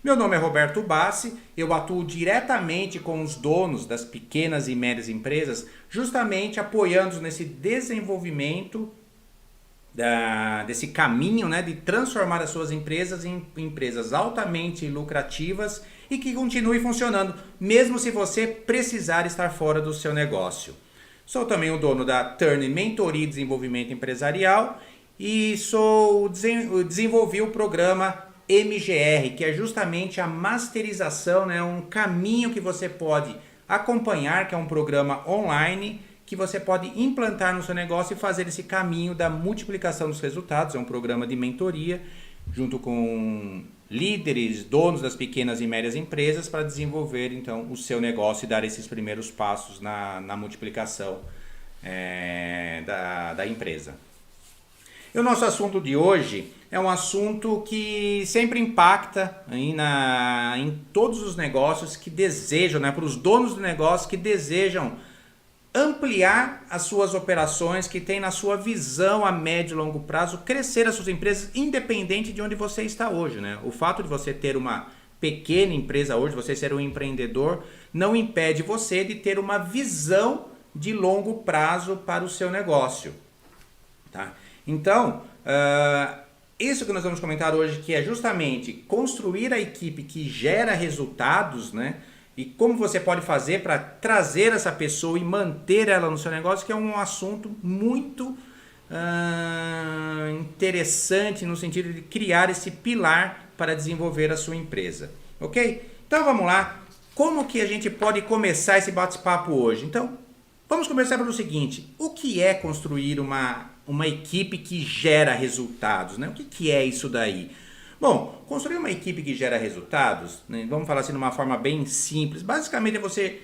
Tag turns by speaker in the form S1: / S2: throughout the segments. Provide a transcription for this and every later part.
S1: Meu nome é Roberto Bassi, eu atuo diretamente com os donos das pequenas e médias empresas, justamente apoiando-os nesse desenvolvimento desse caminho, né, de transformar as suas empresas em empresas altamente lucrativas e que continue funcionando, mesmo se você precisar estar fora do seu negócio. Sou também o dono da Turn Mentoria e Desenvolvimento Empresarial e desenvolvi o programa MGR, que é justamente a masterização, né, um caminho que você pode acompanhar, que é um programa online que você pode implantar no seu negócio e fazer esse caminho da multiplicação dos resultados. É um programa de mentoria junto com líderes, donos das pequenas e médias empresas para desenvolver então o seu negócio e dar esses primeiros passos na multiplicação da empresa. E o nosso assunto de hoje é um assunto que sempre impacta aí em todos os negócios que desejam, né, para os donos do negócio que desejam ampliar as suas operações, que tem na sua visão a médio e longo prazo, crescer as suas empresas independente de onde você está hoje, né? O fato de você ter uma pequena empresa hoje, você ser um empreendedor, não impede você de ter uma visão de longo prazo para o seu negócio, tá? Então, isso que nós vamos comentar hoje, que é justamente construir a equipe que gera resultados, né? E como você pode fazer para trazer essa pessoa e manter ela no seu negócio, que é um assunto muito interessante no sentido de criar esse pilar para desenvolver a sua empresa. Ok? Então vamos lá. Como que a gente pode começar esse bate-papo hoje? Então, vamos começar pelo seguinte. O que é construir uma equipe que gera resultados, né? O que é isso daí? Bom, construir uma equipe que gera resultados, né, vamos falar assim de uma forma bem simples, basicamente é você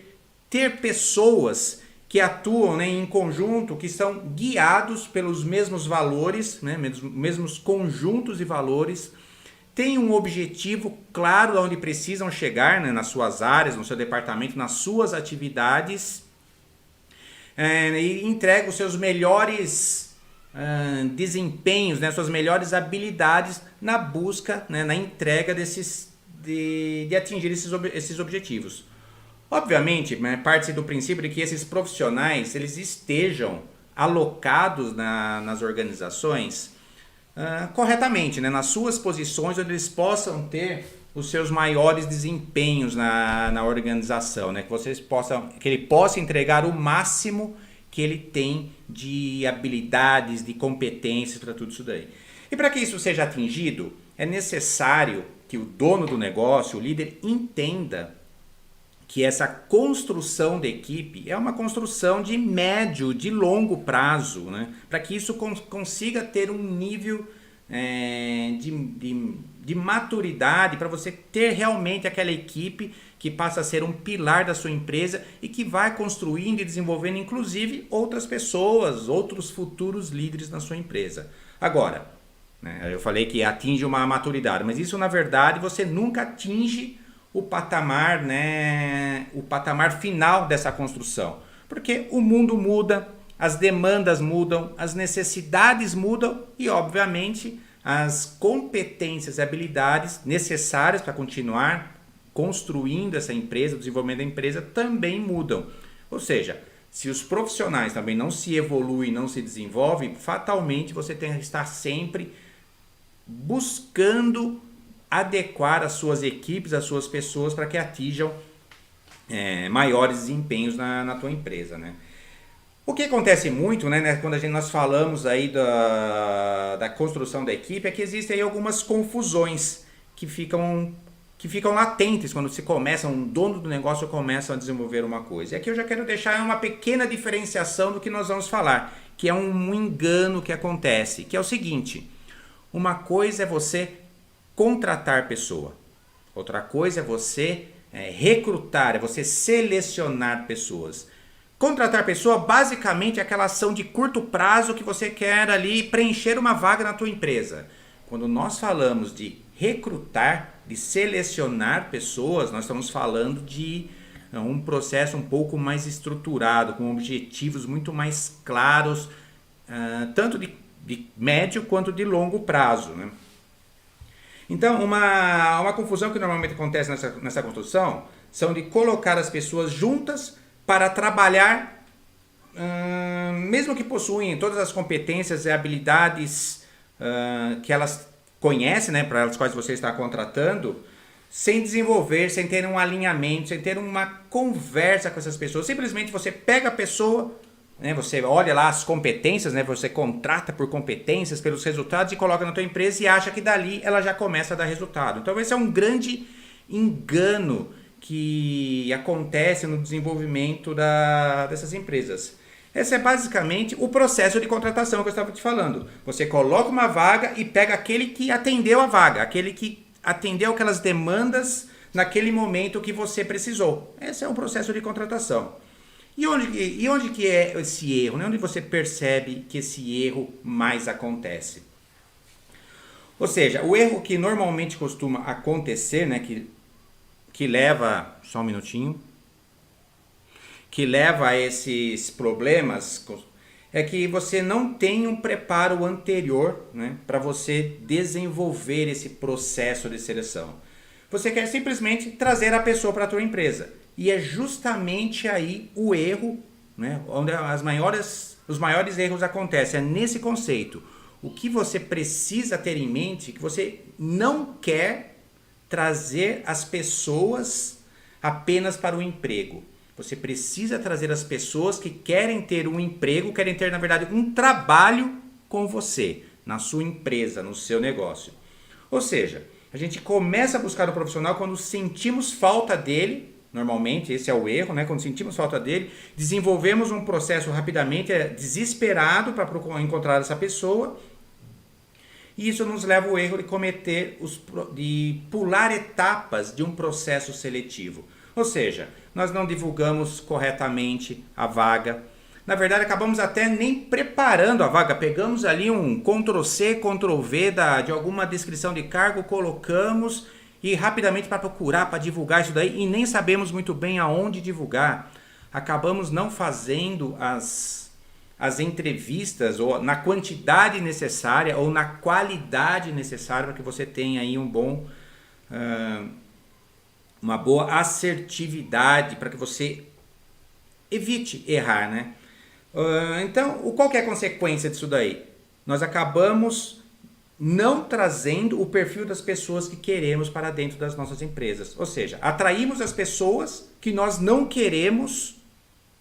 S1: ter pessoas que atuam, né, em conjunto, que são guiados pelos mesmos valores, né, mesmos conjuntos de valores, têm um objetivo claro de onde precisam chegar, né, nas suas áreas, no seu departamento, nas suas atividades, e entregam os seus melhores desempenhos, né, suas melhores habilidades na busca, né, na entrega de atingir esses objetivos. Obviamente, né, parte do princípio de que esses profissionais eles estejam alocados nas organizações corretamente, né, nas suas posições onde eles possam ter os seus maiores desempenhos na organização, né, que ele possa entregar o máximo que ele tem de habilidades, de competências para tudo isso daí. E para que isso seja atingido, é necessário que o dono do negócio, o líder, entenda que essa construção da equipe é uma construção de médio, de longo prazo, né? Para que isso consiga ter um nível de maturidade, para você ter realmente aquela equipe que passa a ser um pilar da sua empresa e que vai construindo e desenvolvendo inclusive outras pessoas, outros futuros líderes na sua empresa. Agora, né, eu falei que atinge uma maturidade, mas isso na verdade você nunca atinge o patamar, né, o patamar final dessa construção, porque o mundo muda, as demandas mudam, as necessidades mudam e obviamente as competências e habilidades necessárias para continuar construindo essa empresa, o desenvolvimento da empresa também mudam. Ou seja, se os profissionais também não se evoluem, não se desenvolvem, fatalmente você tem que estar sempre buscando adequar as suas equipes, as suas pessoas para que atinjam maiores desempenhos na tua empresa, né? O que acontece muito, né, quando nós falamos aí da construção da equipe, é que existem aí algumas confusões que ficam latentes quando um dono do negócio começa a desenvolver uma coisa. E aqui eu já quero deixar uma pequena diferenciação do que nós vamos falar, que é um engano que acontece, que é o seguinte: uma coisa é você contratar pessoa, outra coisa é você recrutar, é você selecionar pessoas. Contratar pessoa basicamente é aquela ação de curto prazo que você quer ali preencher uma vaga na tua empresa. Quando nós falamos de recrutar, de selecionar pessoas, nós estamos falando de um processo um pouco mais estruturado, com objetivos muito mais claros, tanto de médio quanto de longo prazo, né? Então, uma confusão que normalmente acontece nessa construção são de colocar as pessoas juntas para trabalhar, mesmo que possuem todas as competências e habilidades que elas conhecem, né, para as quais você está contratando, sem desenvolver, sem ter um alinhamento, sem ter uma conversa com essas pessoas. Simplesmente você pega a pessoa, né, você olha lá as competências, né, você contrata por competências, pelos resultados e coloca na tua empresa e acha que dali ela já começa a dar resultado. Então esse é um grande engano que acontece no desenvolvimento dessas empresas. Esse é basicamente o processo de contratação que eu estava te falando. Você coloca uma vaga e pega aquele que atendeu a vaga, aquele que atendeu aquelas demandas naquele momento que você precisou. Esse é um processo de contratação. E onde que é esse erro? Né? Onde você percebe que esse erro mais acontece? Ou seja, o erro que normalmente costuma acontecer, né, que leva... Só um minutinho. Que leva a esses problemas é que você não tem um preparo anterior, né, para você desenvolver esse processo de seleção. Você quer simplesmente trazer a pessoa para a tua empresa. E é justamente aí o erro, né, onde os maiores erros acontecem. É nesse conceito. O que você precisa ter em mente é que você não quer trazer as pessoas apenas para o emprego. Você precisa trazer as pessoas que querem ter um emprego, querem ter, na verdade, um trabalho com você, na sua empresa, no seu negócio. Ou seja, a gente começa a buscar o profissional quando sentimos falta dele, normalmente esse é o erro, né? Quando sentimos falta dele, desenvolvemos um processo rapidamente, desesperado para encontrar essa pessoa, e isso nos leva ao erro de pular etapas de um processo seletivo. Ou seja, nós não divulgamos corretamente a vaga. Na verdade, acabamos até nem preparando a vaga. Pegamos ali um Ctrl+C, Ctrl+V de alguma descrição de cargo, colocamos e rapidamente para procurar, para divulgar isso daí e nem sabemos muito bem aonde divulgar. Acabamos não fazendo as entrevistas ou na quantidade necessária ou na qualidade necessária para que você tenha aí uma boa assertividade para que você evite errar, né? Então, qual que é a consequência disso daí? Nós acabamos não trazendo o perfil das pessoas que queremos para dentro das nossas empresas. Ou seja, atraímos as pessoas que nós não queremos,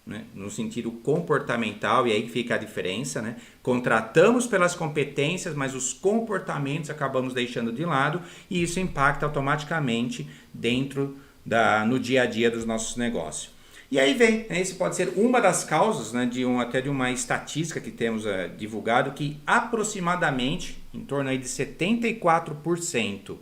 S1: né, no sentido comportamental, e aí fica a diferença, né? Contratamos pelas competências, mas os comportamentos acabamos deixando de lado e isso impacta automaticamente no dia a dia dos nossos negócios. E aí vem, né, esse pode ser uma das causas, né, até de uma estatística que temos divulgado, que aproximadamente, em torno aí de 74%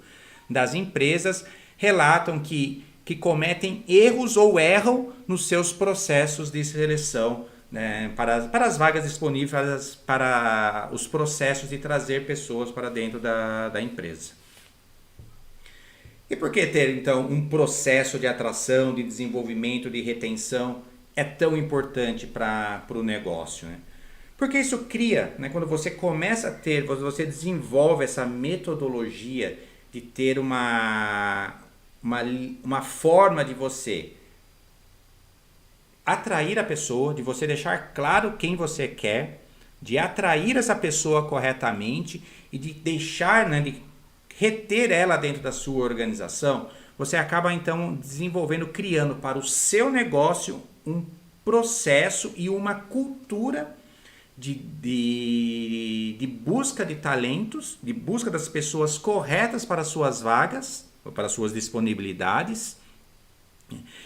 S1: das empresas relatam que cometem erros ou erram nos seus processos de seleção, né, para as vagas disponíveis, para os processos de trazer pessoas para dentro da empresa. E por que ter, então, um processo de atração, de desenvolvimento, de retenção é tão importante para o negócio, né? Porque isso cria, né, quando você começa a ter, quando você desenvolve essa metodologia de ter uma forma de você atrair a pessoa, de você deixar claro quem você quer, de atrair essa pessoa corretamente e de deixar, né, de reter ela dentro da sua organização, você acaba então criando para o seu negócio um processo e uma cultura de busca de talentos, de busca das pessoas corretas para suas vagas, para suas disponibilidades,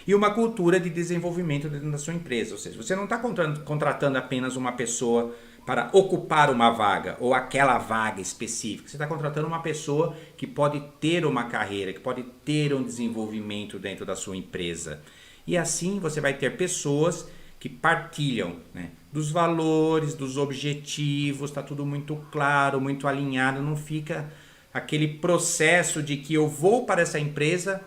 S1: e uma cultura de desenvolvimento dentro da sua empresa. Ou seja, você não está contratando apenas uma pessoa para ocupar uma vaga ou aquela vaga específica. Você está contratando uma pessoa que pode ter uma carreira, que pode ter um desenvolvimento dentro da sua empresa. E assim você vai ter pessoas que partilham, né, dos valores, dos objetivos, está tudo muito claro, muito alinhado, não fica aquele processo de que eu vou para essa empresa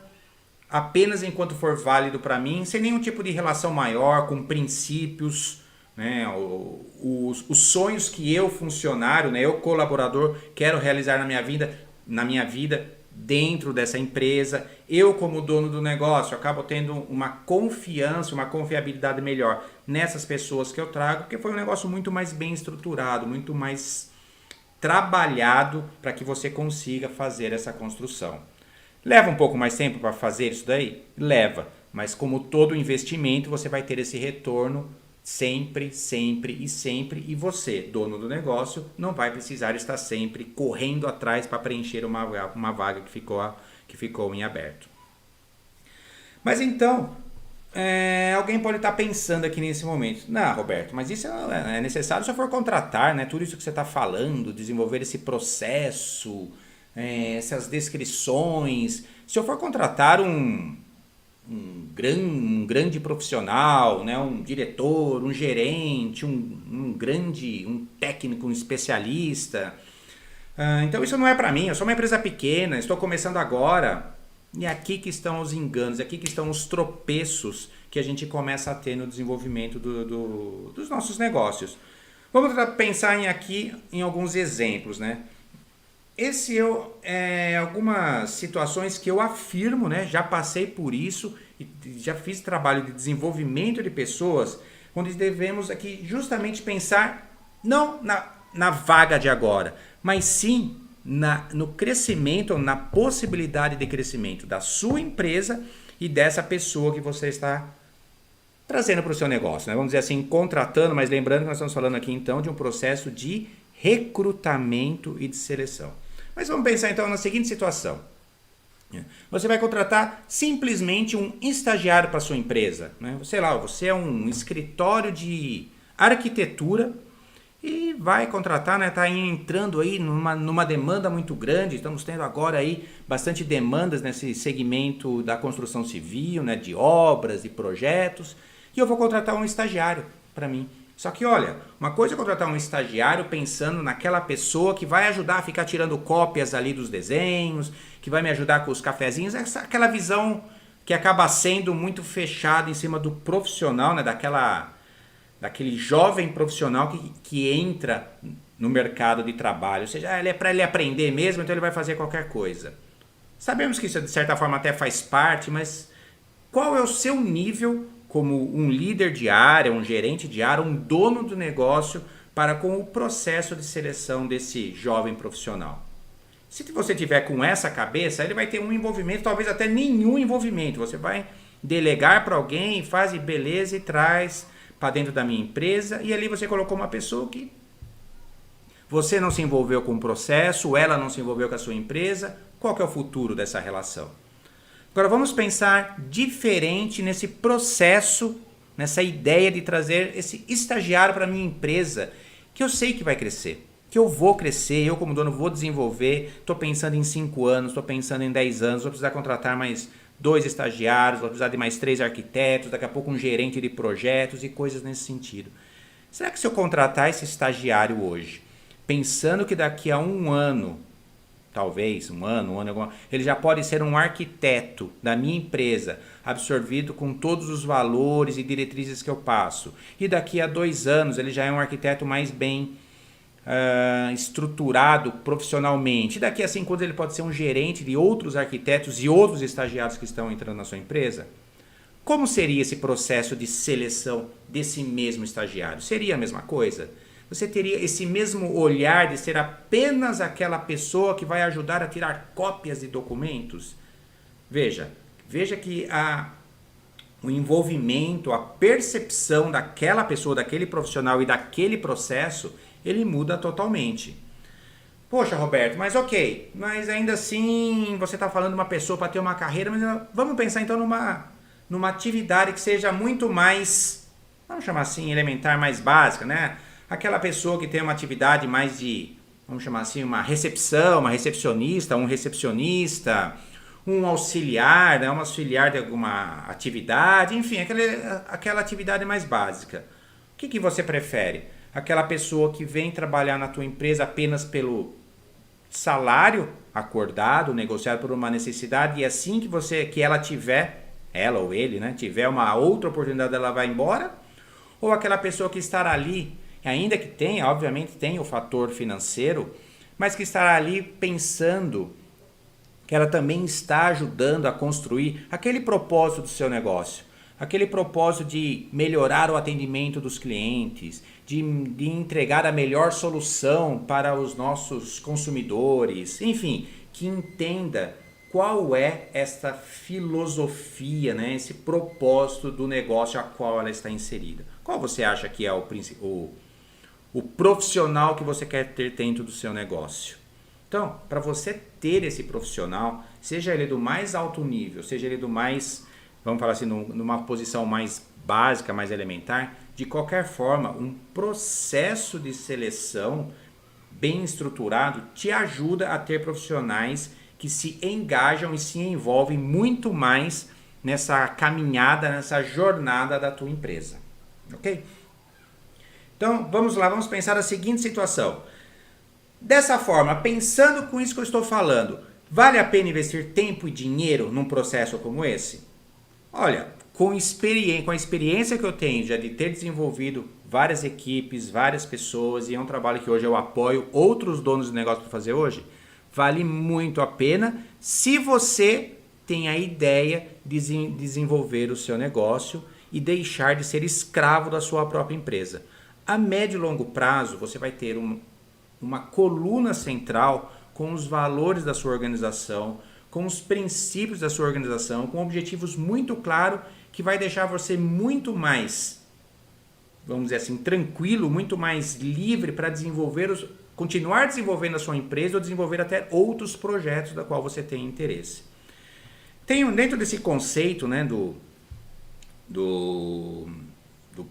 S1: apenas enquanto for válido para mim, sem nenhum tipo de relação maior, com princípios, né, os sonhos que eu, funcionário, né, eu, colaborador, quero realizar na minha vida, dentro dessa empresa. Eu, como dono do negócio, acabo tendo uma confiança, uma confiabilidade melhor nessas pessoas que eu trago, porque foi um negócio muito mais bem estruturado, muito mais trabalhado para que você consiga fazer essa construção. Leva um pouco mais tempo para fazer isso daí? Leva, mas como todo investimento, você vai ter esse retorno sempre, sempre e sempre, e você, dono do negócio, não vai precisar estar sempre correndo atrás para preencher uma vaga que ficou em aberto. Mas então, alguém pode estar pensando aqui nesse momento, não, Roberto, mas isso é necessário se eu for contratar, né? Tudo isso que você está falando, desenvolver esse processo, essas descrições, se eu for contratar um grande profissional, né? Um diretor, um gerente, um técnico, um especialista. Então isso não é para mim, eu sou uma empresa pequena, estou começando agora. E é aqui que estão os enganos, aqui que estão os tropeços que a gente começa a ter no desenvolvimento dos nossos negócios. Vamos pensar aqui em alguns exemplos, né? Algumas situações que eu afirmo, né? Já passei por isso e já fiz trabalho de desenvolvimento de pessoas, onde devemos aqui justamente pensar não na vaga de agora, mas sim no crescimento, na possibilidade de crescimento da sua empresa e dessa pessoa que você está trazendo para o seu negócio, né? Vamos dizer assim, contratando, mas lembrando que nós estamos falando aqui então de um processo de recrutamento e de seleção. Mas vamos pensar então na seguinte situação. Você vai contratar simplesmente um estagiário para a sua empresa, né? Sei lá, você é um escritório de arquitetura e vai contratar, né? Está entrando aí numa demanda muito grande. Estamos tendo agora aí bastante demandas nesse segmento da construção civil, né? De obras e projetos. E eu vou contratar um estagiário para mim. Só que olha, uma coisa é contratar um estagiário pensando naquela pessoa que vai ajudar a ficar tirando cópias ali dos desenhos, que vai me ajudar com os cafezinhos, aquela visão que acaba sendo muito fechada em cima do profissional, né? Daquele jovem profissional que entra no mercado de trabalho. Ou seja, ele é para ele aprender mesmo, então ele vai fazer qualquer coisa. Sabemos que isso de certa forma até faz parte, mas qual é o seu nível como um líder de área, um gerente de área, um dono do negócio para com o processo de seleção desse jovem profissional? Se você tiver com essa cabeça, ele vai ter um envolvimento, talvez até nenhum envolvimento. Você vai delegar para alguém, faz e beleza e traz para dentro da minha empresa, e ali você colocou uma pessoa que você não se envolveu com o processo, ela não se envolveu com a sua empresa. Qual que é o futuro dessa relação? Agora vamos pensar diferente nesse processo, nessa ideia de trazer esse estagiário para a minha empresa, que eu sei que vai crescer, que eu vou crescer, eu como dono vou desenvolver, estou pensando em 5 anos, estou pensando em 10 anos, vou precisar contratar mais 2 estagiários, vou precisar de mais 3 arquitetos, daqui a pouco um gerente de projetos e coisas nesse sentido. Será que se eu contratar esse estagiário hoje, pensando que daqui a 1 ano, talvez um ano, ele já pode ser um arquiteto da minha empresa, absorvido com todos os valores e diretrizes que eu passo, e daqui a 2 anos ele já é um arquiteto mais bem estruturado profissionalmente, e daqui a 5 anos ele pode ser um gerente de outros arquitetos e outros estagiários que estão entrando na sua empresa? Como seria esse processo de seleção desse mesmo estagiário? Seria a mesma coisa? Você teria esse mesmo olhar de ser apenas aquela pessoa que vai ajudar a tirar cópias de documentos? Veja que o envolvimento, a percepção daquela pessoa, daquele profissional e daquele processo, ele muda totalmente. Poxa, Roberto, mas ok, mas ainda assim você está falando de uma pessoa para ter uma carreira, mas vamos pensar então numa atividade que seja muito mais, vamos chamar assim, elementar, mais básica, né? Aquela pessoa que tem uma atividade mais de, vamos chamar assim, uma recepção, uma recepcionista, um recepcionista, um auxiliar, né? Um auxiliar de alguma atividade, enfim, aquela atividade mais básica. O que você prefere? Aquela pessoa que vem trabalhar na tua empresa apenas pelo salário acordado, negociado por uma necessidade, e assim que ela tiver, ela ou ele, né, tiver uma outra oportunidade, ela vai embora? Ou aquela pessoa que estará ali, ainda que tenha, obviamente tem o fator financeiro, mas que estará ali pensando que ela também está ajudando a construir aquele propósito do seu negócio. Aquele propósito de melhorar o atendimento dos clientes, de entregar a melhor solução para os nossos consumidores, enfim, que entenda qual é esta filosofia, né, esse propósito do negócio a qual ela está inserida. Qual você acha que é o profissional que você quer ter dentro do seu negócio? Então, para você ter esse profissional, seja ele do mais alto nível, seja ele do mais, vamos falar assim, numa posição mais básica, mais elementar, de qualquer forma, um processo de seleção bem estruturado te ajuda a ter profissionais que se engajam e se envolvem muito mais nessa caminhada, nessa jornada da tua empresa. Ok? Então, vamos lá, vamos pensar a seguinte situação. Dessa forma, pensando com isso que eu estou falando, vale a pena investir tempo e dinheiro num processo como esse? Olha, com a experiência que eu tenho já de ter desenvolvido várias equipes, várias pessoas, e é um trabalho que hoje eu apoio outros donos de negócio para fazer hoje, vale muito a pena se você tem a ideia de desenvolver o seu negócio e deixar de ser escravo da sua própria empresa. A médio e longo prazo, você vai ter uma coluna central com os valores da sua organização, com os princípios da sua organização, com objetivos muito claros que vai deixar você muito mais, vamos dizer assim, tranquilo, muito mais livre para continuar desenvolvendo a sua empresa ou desenvolver até outros projetos da qual você tem interesse. Dentro desse conceito, né, do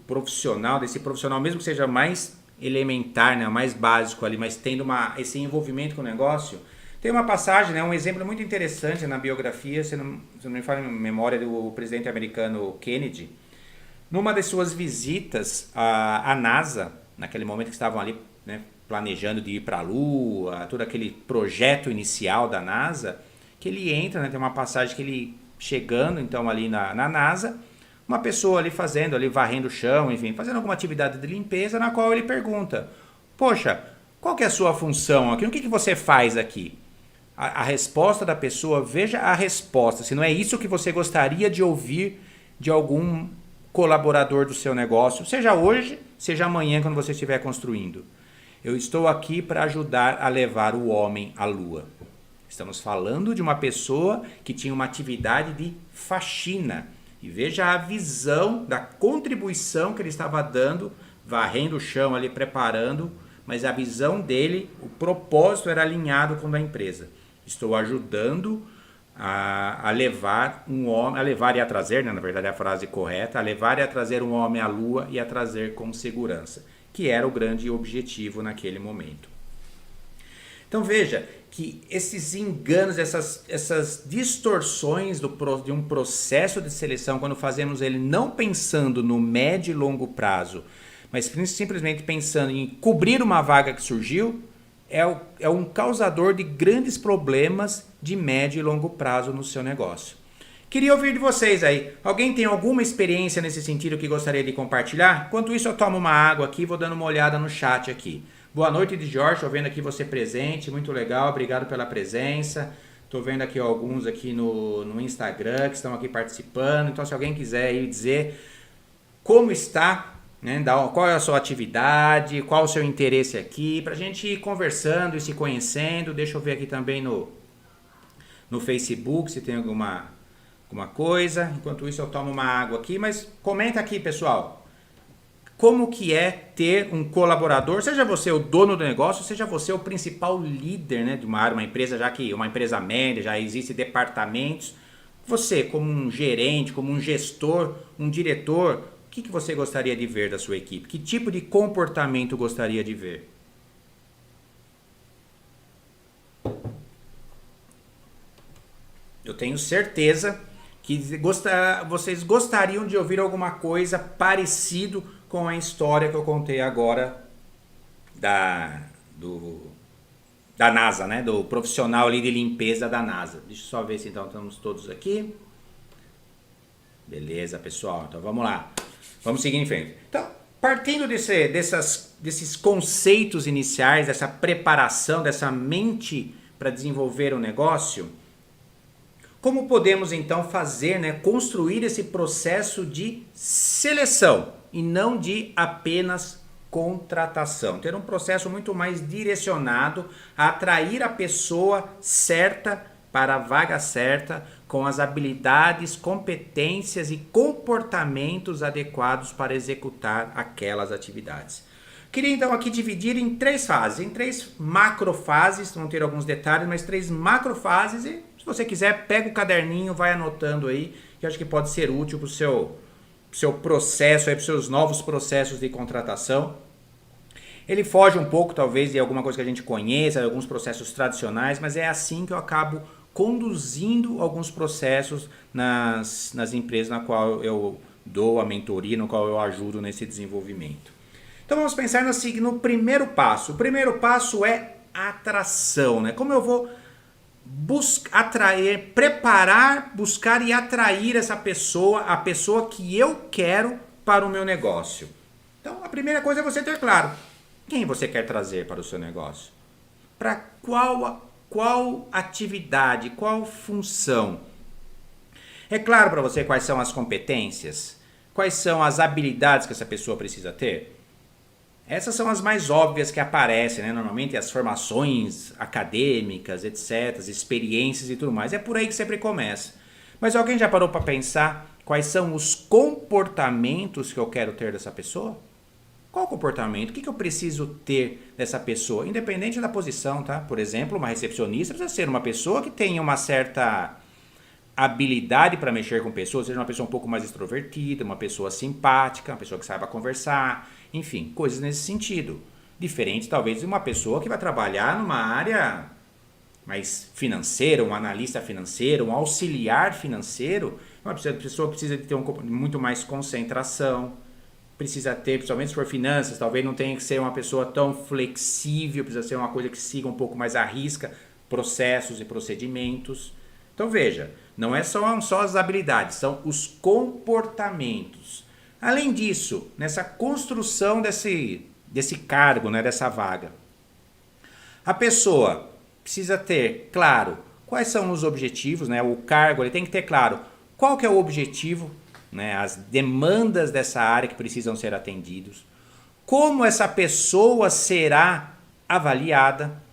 S1: profissional, desse profissional mesmo que seja mais elementar, né, mais básico ali, mas tendo esse envolvimento com o negócio, tem uma passagem, né, um exemplo muito interessante na biografia, se não me falha a memória, do presidente americano Kennedy. Numa das suas visitas à NASA, naquele momento que estavam ali, né, planejando de ir para a Lua, todo aquele projeto inicial da NASA, que ele entra, né, tem uma passagem que ele chegando então ali na NASA, uma pessoa ali fazendo, ali varrendo o chão, enfim, fazendo alguma atividade de limpeza, na qual ele pergunta: poxa, qual que é a sua função aqui? O que você faz aqui? A resposta da pessoa, veja a resposta, se não é isso que você gostaria de ouvir de algum colaborador do seu negócio, seja hoje, seja amanhã quando você estiver construindo. Eu estou aqui para ajudar a levar o homem à Lua. Estamos falando de uma pessoa que tinha uma atividade de faxina. E veja a visão da contribuição que ele estava dando, varrendo o chão ali, preparando, mas a visão dele, o propósito era alinhado com o da empresa. Estou ajudando a levar um homem, a levar e a trazer, né, na verdade é a frase correta, a levar e a trazer um homem à Lua e a trazer com segurança, que era o grande objetivo naquele momento. Então veja que esses enganos, essas distorções de um processo de seleção, quando fazemos ele não pensando no médio e longo prazo, mas simplesmente pensando em cobrir uma vaga que surgiu, é um causador de grandes problemas de médio e longo prazo no seu negócio. Queria ouvir de vocês aí. Alguém tem alguma experiência nesse sentido que gostaria de compartilhar? Enquanto isso, eu tomo uma água aqui e vou dando uma olhada no chat aqui. Boa noite, de Jorge. Estou vendo aqui você presente. Muito legal. Obrigado pela presença. Estou vendo aqui alguns aqui no Instagram que estão aqui participando. Então, se alguém quiser aí dizer como está, né, qual é a sua atividade, qual o seu interesse aqui, para a gente ir conversando e se conhecendo. Deixa eu ver aqui também no Facebook se tem alguma coisa. Enquanto isso eu tomo uma água aqui, mas comenta aqui, pessoal, como que é ter um colaborador, seja você o dono do negócio, seja você o principal líder, né, de uma área, uma empresa, já que uma empresa média, já existem departamentos. Você, como um gerente, como um gestor, um diretor, o que você gostaria de ver da sua equipe? Que tipo de comportamento gostaria de ver? Eu tenho certeza que vocês gostariam de ouvir alguma coisa parecido com a história que eu contei agora da NASA, né? Do profissional ali de limpeza da NASA. Deixa eu só ver se então estamos todos aqui. Beleza, pessoal. Então vamos lá. Vamos seguir em frente. Então, partindo desses conceitos iniciais, dessa preparação, dessa mente para desenvolver o negócio, Como podemos então fazer, né, construir esse processo de seleção e não de apenas contratação? Ter um processo muito mais direcionado a atrair a pessoa certa para a vaga certa, com as habilidades, competências e comportamentos adequados para executar aquelas atividades. Queria então aqui dividir em 3 fases, em 3 macrofases, vão ter alguns detalhes, mas 3 macrofases, e se você quiser, pega o caderninho, vai anotando aí, que eu acho que pode ser útil para o seu processo, para os seus novos processos de contratação. Ele foge um pouco, talvez, de alguma coisa que a gente conheça, de alguns processos tradicionais, mas é assim que eu acabo conduzindo alguns processos nas empresas na qual eu dou a mentoria, no qual eu ajudo nesse desenvolvimento. Então vamos pensar no primeiro passo. O primeiro passo é atração, né? Como eu vou atrair, preparar, buscar e atrair essa pessoa, a pessoa que eu quero para o meu negócio. Então a primeira coisa é você ter claro quem você quer trazer para o seu negócio. Para qual atividade, qual função. É claro para você quais são as competências, quais são as habilidades que essa pessoa precisa ter? Essas são as mais óbvias que aparecem, né? Normalmente as formações acadêmicas, etc., as experiências e tudo mais. É por aí que sempre começa. Mas alguém já parou para pensar quais são os comportamentos que eu quero ter dessa pessoa? Qual comportamento? O que eu preciso ter dessa pessoa? Independente da posição, tá? Por exemplo, uma recepcionista precisa ser uma pessoa que tenha uma certa habilidade para mexer com pessoas, seja uma pessoa um pouco mais extrovertida, uma pessoa simpática, uma pessoa que saiba conversar, enfim, coisas nesse sentido. Diferente, talvez, de uma pessoa que vai trabalhar numa área mais financeira, um analista financeiro, um auxiliar financeiro. Uma pessoa precisa ter muito mais concentração, precisa ter, principalmente se for finanças, talvez não tenha que ser uma pessoa tão flexível, precisa ser uma coisa que siga um pouco mais à risca, processos e procedimentos. Então veja, não é só as habilidades, são os comportamentos. Além disso, nessa construção desse cargo, né, dessa vaga, a pessoa precisa ter claro quais são os objetivos, né, o cargo ele tem que ter claro qual que é o objetivo, né, as demandas dessa área que precisam ser atendidos, como essa pessoa será avaliada,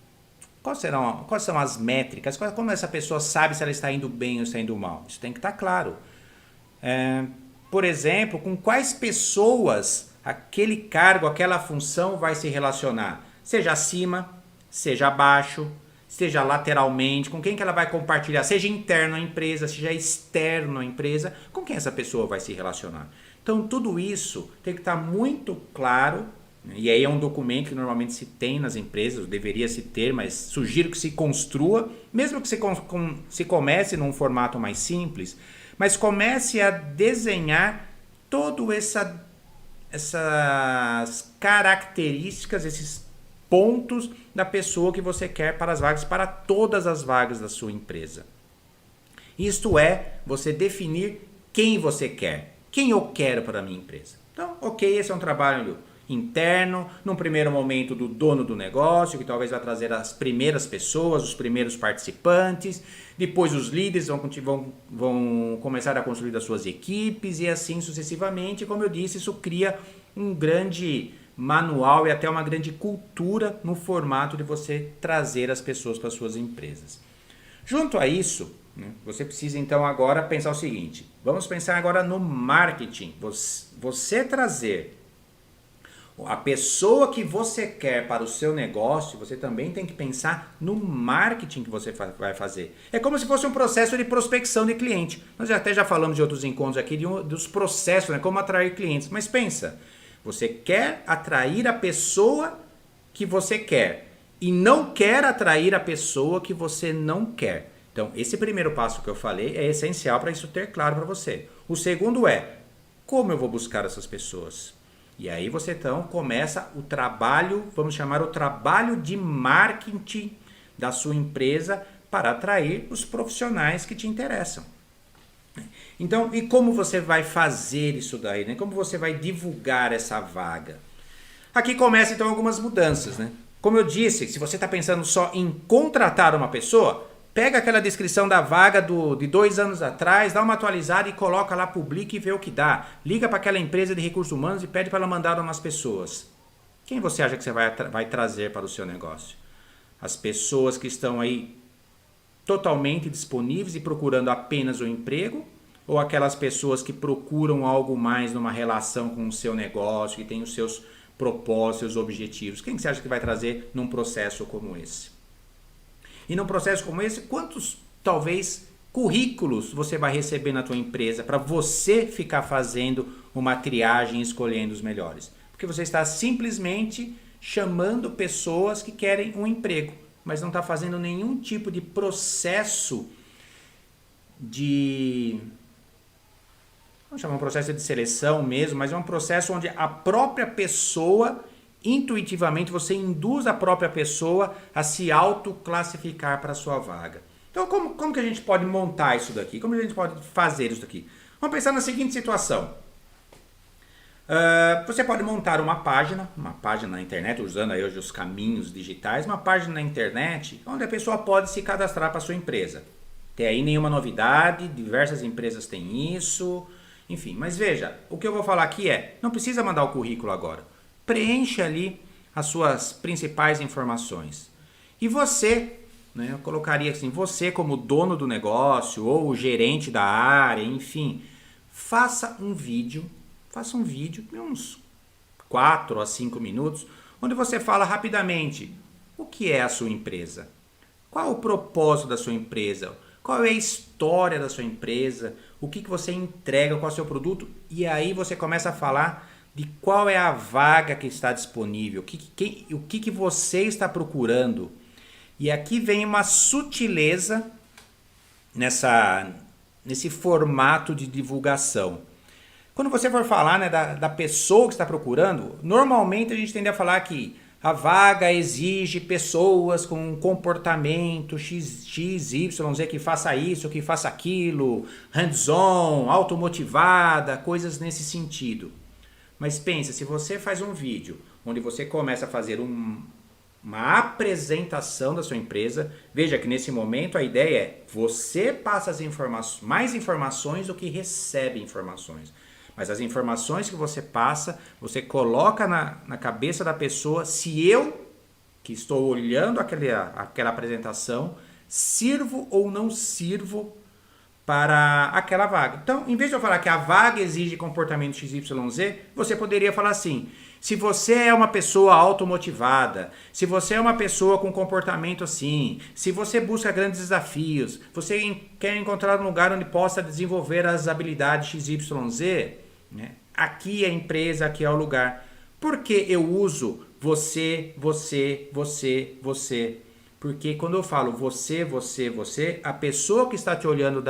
S1: quais são as métricas, como essa pessoa sabe se ela está indo bem ou está indo mal. Isso tem que estar claro. Por exemplo, com quais pessoas aquele cargo, aquela função vai se relacionar, seja acima, seja abaixo, seja lateralmente, com quem que ela vai compartilhar, seja interno à empresa, seja externo à empresa, com quem essa pessoa vai se relacionar. Então tudo isso tem que estar muito claro, né? E aí é um documento que normalmente se tem nas empresas, deveria se ter, mas sugiro que se construa, mesmo que se comece num formato mais simples, mas comece a desenhar todas essas características, esses pontos da pessoa que você quer para as vagas, para todas as vagas da sua empresa. Isto é, você definir quem você quer, quem eu quero para a minha empresa. Então, ok, esse é um trabalho interno, num primeiro momento do dono do negócio, que talvez vai trazer as primeiras pessoas, os primeiros participantes, depois os líderes vão começar a construir as suas equipes e assim sucessivamente. Como eu disse, isso cria um grande manual e até uma grande cultura no formato de você trazer as pessoas para as suas empresas. Junto a isso, né, você precisa então agora pensar o seguinte, vamos pensar agora no marketing, você trazer a pessoa que você quer para o seu negócio, você também tem que pensar no marketing que você vai fazer. É como se fosse um processo de prospecção de cliente. Nós até já falamos de outros encontros aqui, dos processos, né, como atrair clientes. Mas pensa, você quer atrair a pessoa que você quer e não quer atrair a pessoa que você não quer. Então, esse primeiro passo que eu falei é essencial para isso ter claro para você. O segundo é, como eu vou buscar essas pessoas? E aí você então começa o trabalho, vamos chamar o trabalho de marketing da sua empresa para atrair os profissionais que te interessam. Então, e como você vai fazer isso daí, né? Como você vai divulgar essa vaga? Aqui começa então algumas mudanças, né? Como eu disse, se você está pensando só em contratar uma pessoa, Pega aquela descrição da vaga de 2 anos atrás, dá uma atualizada e coloca lá, publica e vê o que dá. Liga para aquela empresa de recursos humanos e pede para ela mandar umas pessoas. Quem você acha que você vai trazer para o seu negócio? As pessoas que estão aí totalmente disponíveis e procurando apenas o emprego? Ou aquelas pessoas que procuram algo mais numa relação com o seu negócio, que tem os seus propósitos, seus objetivos? Quem você acha que vai trazer num processo como esse? E num processo como esse, quantos, talvez, currículos você vai receber na tua empresa para você ficar fazendo uma triagem e escolhendo os melhores? Porque você está simplesmente chamando pessoas que querem um emprego, mas não está fazendo nenhum tipo de processo vamos chamar um processo de seleção mesmo, mas é um processo onde a própria pessoa, intuitivamente, você induz a própria pessoa a se autoclassificar para a sua vaga. Então, como que a gente pode montar isso daqui? Como a gente pode fazer isso daqui? Vamos pensar na seguinte situação. Você pode montar uma página na internet, usando aí hoje os caminhos digitais, uma página na internet onde a pessoa pode se cadastrar para a sua empresa. Tem aí nenhuma novidade, diversas empresas têm isso, enfim. Mas veja, o que eu vou falar aqui não precisa mandar o currículo agora. Preencha ali as suas principais informações. E você, né, eu colocaria assim, você como dono do negócio ou o gerente da área, enfim, faça um vídeo de uns 4 a 5 minutos, onde você fala rapidamente o que é a sua empresa, qual é o propósito da sua empresa, qual é a história da sua empresa, o que você entrega, qual é o seu produto, e aí você começa a falar de qual é a vaga que está disponível, o que você está procurando. E aqui vem uma sutileza nesse formato de divulgação. Quando você for falar, né, da pessoa que está procurando, normalmente a gente tende a falar que a vaga exige pessoas com um comportamento XYZ, que faça isso, que faça aquilo, hands-on, automotivada, coisas nesse sentido. Mas pensa, se você faz um vídeo onde você começa a fazer uma apresentação da sua empresa, veja que nesse momento a ideia é você passa mais informações do que recebe informações. Mas as informações que você passa, você coloca na cabeça da pessoa se eu, que estou olhando aquela apresentação, sirvo ou não sirvo para aquela vaga. Então, em vez de eu falar que a vaga exige comportamento XYZ, você poderia falar assim: se você é uma pessoa automotivada, se você é uma pessoa com comportamento assim, se você busca grandes desafios, você quer encontrar um lugar onde possa desenvolver as habilidades XYZ, né? Aqui é a empresa, aqui é o lugar. Por que eu uso você? Porque quando eu falo você, a pessoa que está te olhando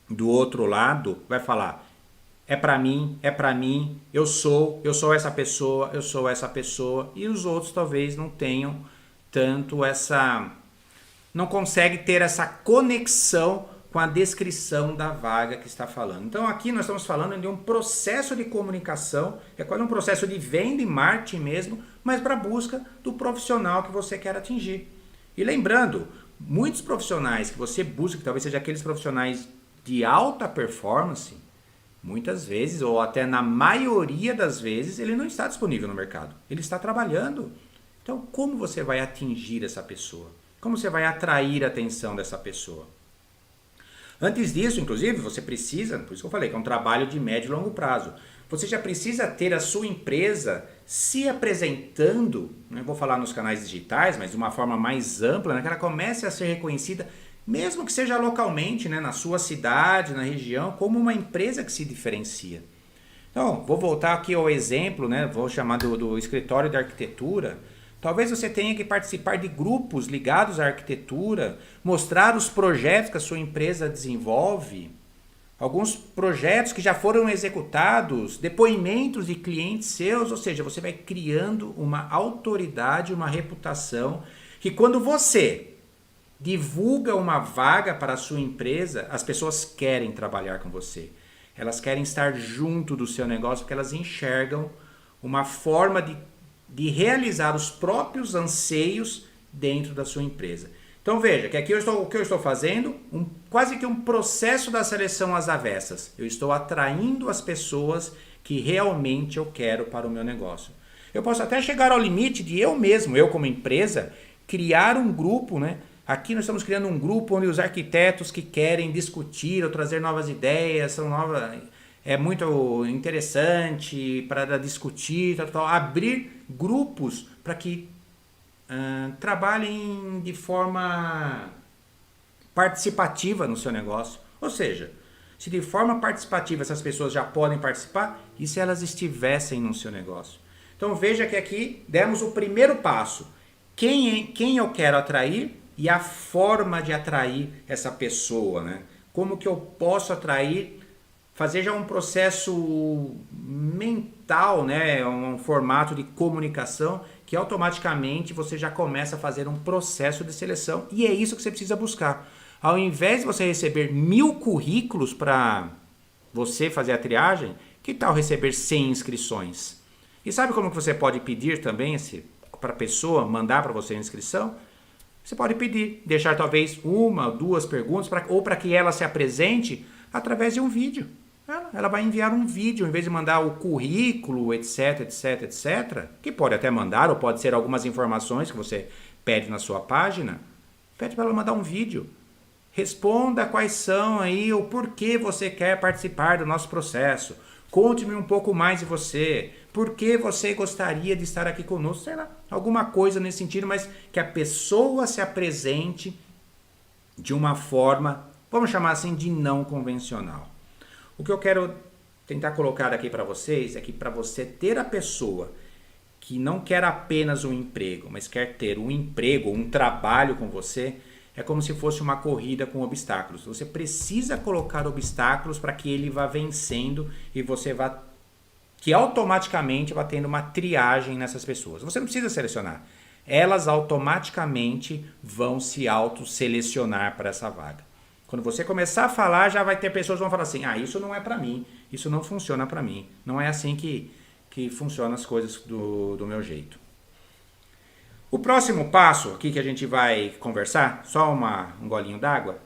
S1: do outro lado vai falar: é pra mim, eu sou essa pessoa, e os outros talvez não tenham tanto não conseguem ter essa conexão com a descrição da vaga que está falando. Então aqui nós estamos falando de um processo de comunicação, é quase um processo de venda e marketing mesmo, mas para a busca do profissional que você quer atingir. E lembrando, muitos profissionais que você busca, que talvez sejam aqueles profissionais de alta performance, muitas vezes, ou até na maioria das vezes, ele não está disponível no mercado. Ele está trabalhando. Então, como você vai atingir essa pessoa? Como você vai atrair a atenção dessa pessoa? Antes disso, inclusive, você precisa, por isso que eu falei que é um trabalho de médio e longo prazo, você já precisa ter a sua empresa se apresentando, não vou falar nos canais digitais, mas de uma forma mais ampla, né, que ela comece a ser reconhecida, mesmo que seja localmente, né, na sua cidade, na região, como uma empresa que se diferencia. Então, vou voltar aqui ao exemplo, né, vou chamar do escritório de arquitetura. Talvez você tenha que participar de grupos ligados à arquitetura, mostrar os projetos que a sua empresa desenvolve, alguns projetos que já foram executados, depoimentos de clientes seus, ou seja, você vai criando uma autoridade, uma reputação, que quando você divulga uma vaga para a sua empresa, as pessoas querem trabalhar com você. Elas querem estar junto do seu negócio porque elas enxergam uma forma de realizar os próprios anseios dentro da sua empresa. Então veja que aqui o que eu estou fazendo, quase que um processo da seleção às avessas. Eu estou atraindo as pessoas que realmente eu quero para o meu negócio. Eu posso até chegar ao limite de eu mesmo, eu como empresa, criar um grupo, né? Aqui nós estamos criando um grupo onde os arquitetos que querem discutir ou trazer novas ideias, é muito interessante para discutir, abrir grupos para que trabalhem de forma participativa no seu negócio. Ou seja, se de forma participativa essas pessoas já podem participar, e se elas estivessem no seu negócio? Então veja que aqui demos o primeiro passo. Quem eu quero atrair e a forma de atrair essa pessoa, né? Como que eu posso atrair, fazer já um processo mental, né? Um formato de comunicação que automaticamente você já começa a fazer um processo de seleção, e é isso que você precisa buscar. Ao invés de você receber 1000 currículos para você fazer a triagem, que tal receber 100 inscrições? E sabe como que você pode pedir também para a pessoa mandar para você a inscrição? Você pode pedir, deixar talvez 1 ou 2 perguntas, ou para que ela se apresente através de um vídeo. Ela vai enviar um vídeo, em vez de mandar o currículo, etc, etc, etc, que pode até mandar, ou pode ser algumas informações que você pede na sua página, pede para ela mandar um vídeo. Responda quais são aí, o porquê você quer participar do nosso processo. Conte-me um pouco mais de você. Por que você gostaria de estar aqui conosco? Sei lá, alguma coisa nesse sentido, mas que a pessoa se apresente de uma forma, vamos chamar assim, de não convencional. O que eu quero tentar colocar aqui para vocês é que para você ter a pessoa que não quer apenas um emprego, mas quer ter um emprego, um trabalho com você, é como se fosse uma corrida com obstáculos. Você precisa colocar obstáculos para que ele vá vencendo e você vá, que automaticamente vá tendo uma triagem nessas pessoas. Você não precisa selecionar. Elas automaticamente vão se autoselecionar para essa vaga. Quando você começar a falar, já vai ter pessoas que vão falar assim, isso não é para mim, isso não funciona para mim. Não é assim que funcionam as coisas do meu jeito. O próximo passo aqui que a gente vai conversar, só um golinho d'água.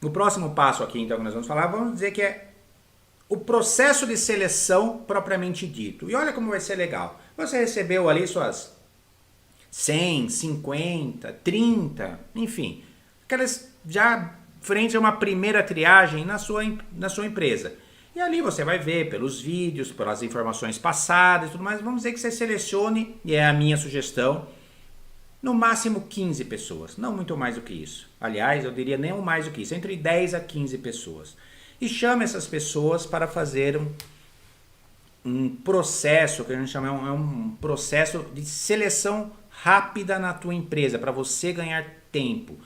S1: O próximo passo aqui, então, que nós vamos falar, vamos dizer que é o processo de seleção propriamente dito. E olha como vai ser legal. Você recebeu ali suas 100, 50, 30, enfim, aquelas já frente a uma primeira triagem na sua empresa. E ali você vai ver pelos vídeos, pelas informações passadas e tudo mais, vamos dizer que você selecione, e é a minha sugestão, no máximo 15 pessoas, não muito mais do que isso. Aliás, eu diria nem mais do que isso, entre 10 a 15 pessoas. E chame essas pessoas para fazer um processo, que a gente chama um processo de seleção rápida na tua empresa, para você ganhar tempo.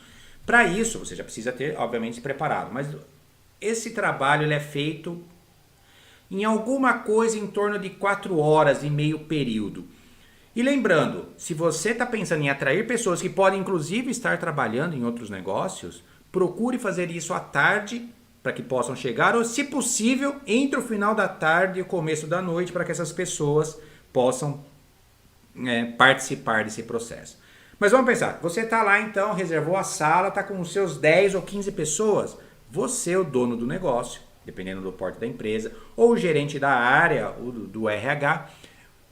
S1: Para isso, você já precisa ter, obviamente, preparado. Mas esse trabalho ele é feito em alguma coisa em torno de 4 horas e meio período. E lembrando, se você está pensando em atrair pessoas que podem, inclusive, estar trabalhando em outros negócios, procure fazer isso à tarde, para que possam chegar, ou, se possível, entre o final da tarde e o começo da noite, para que essas pessoas possam participar desse processo. Mas vamos pensar, você está lá então, reservou a sala, está com os seus 10 ou 15 pessoas, você é o dono do negócio, dependendo do porte da empresa, ou o gerente da área, ou do RH,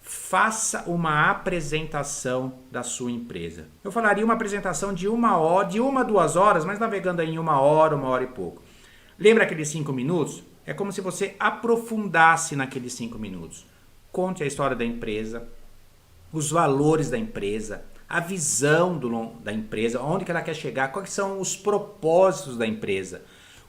S1: faça uma apresentação da sua empresa. Eu falaria uma apresentação de 1 hora, de 1 a 2 horas, mas navegando aí em 1 hora, 1 hora e pouco. Lembra aqueles 5 minutos? É como se você aprofundasse naqueles 5 minutos. Conte a história da empresa, os valores da empresa, a visão da empresa, onde que ela quer chegar, quais são os propósitos da empresa,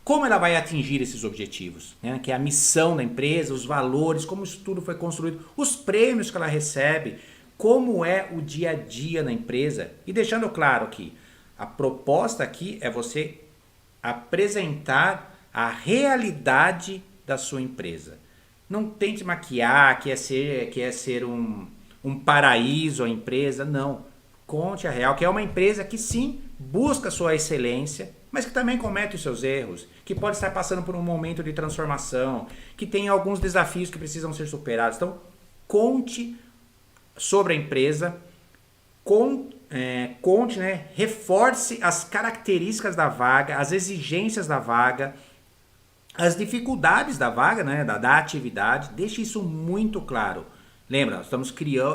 S1: como ela vai atingir esses objetivos, né? Que é a missão da empresa, os valores, como isso tudo foi construído, os prêmios que ela recebe, como é o dia a dia na empresa. E deixando claro que a proposta aqui é você apresentar a realidade da sua empresa. Não tente maquiar que é ser um paraíso a empresa, não. Conte a real, que é uma empresa que sim, busca a sua excelência, mas que também comete os seus erros, que pode estar passando por um momento de transformação, que tem alguns desafios que precisam ser superados. Então, conte sobre a empresa conte, né, reforce as características da vaga, as exigências da vaga, as dificuldades da vaga, né, da atividade. Deixe isso muito claro. Lembra,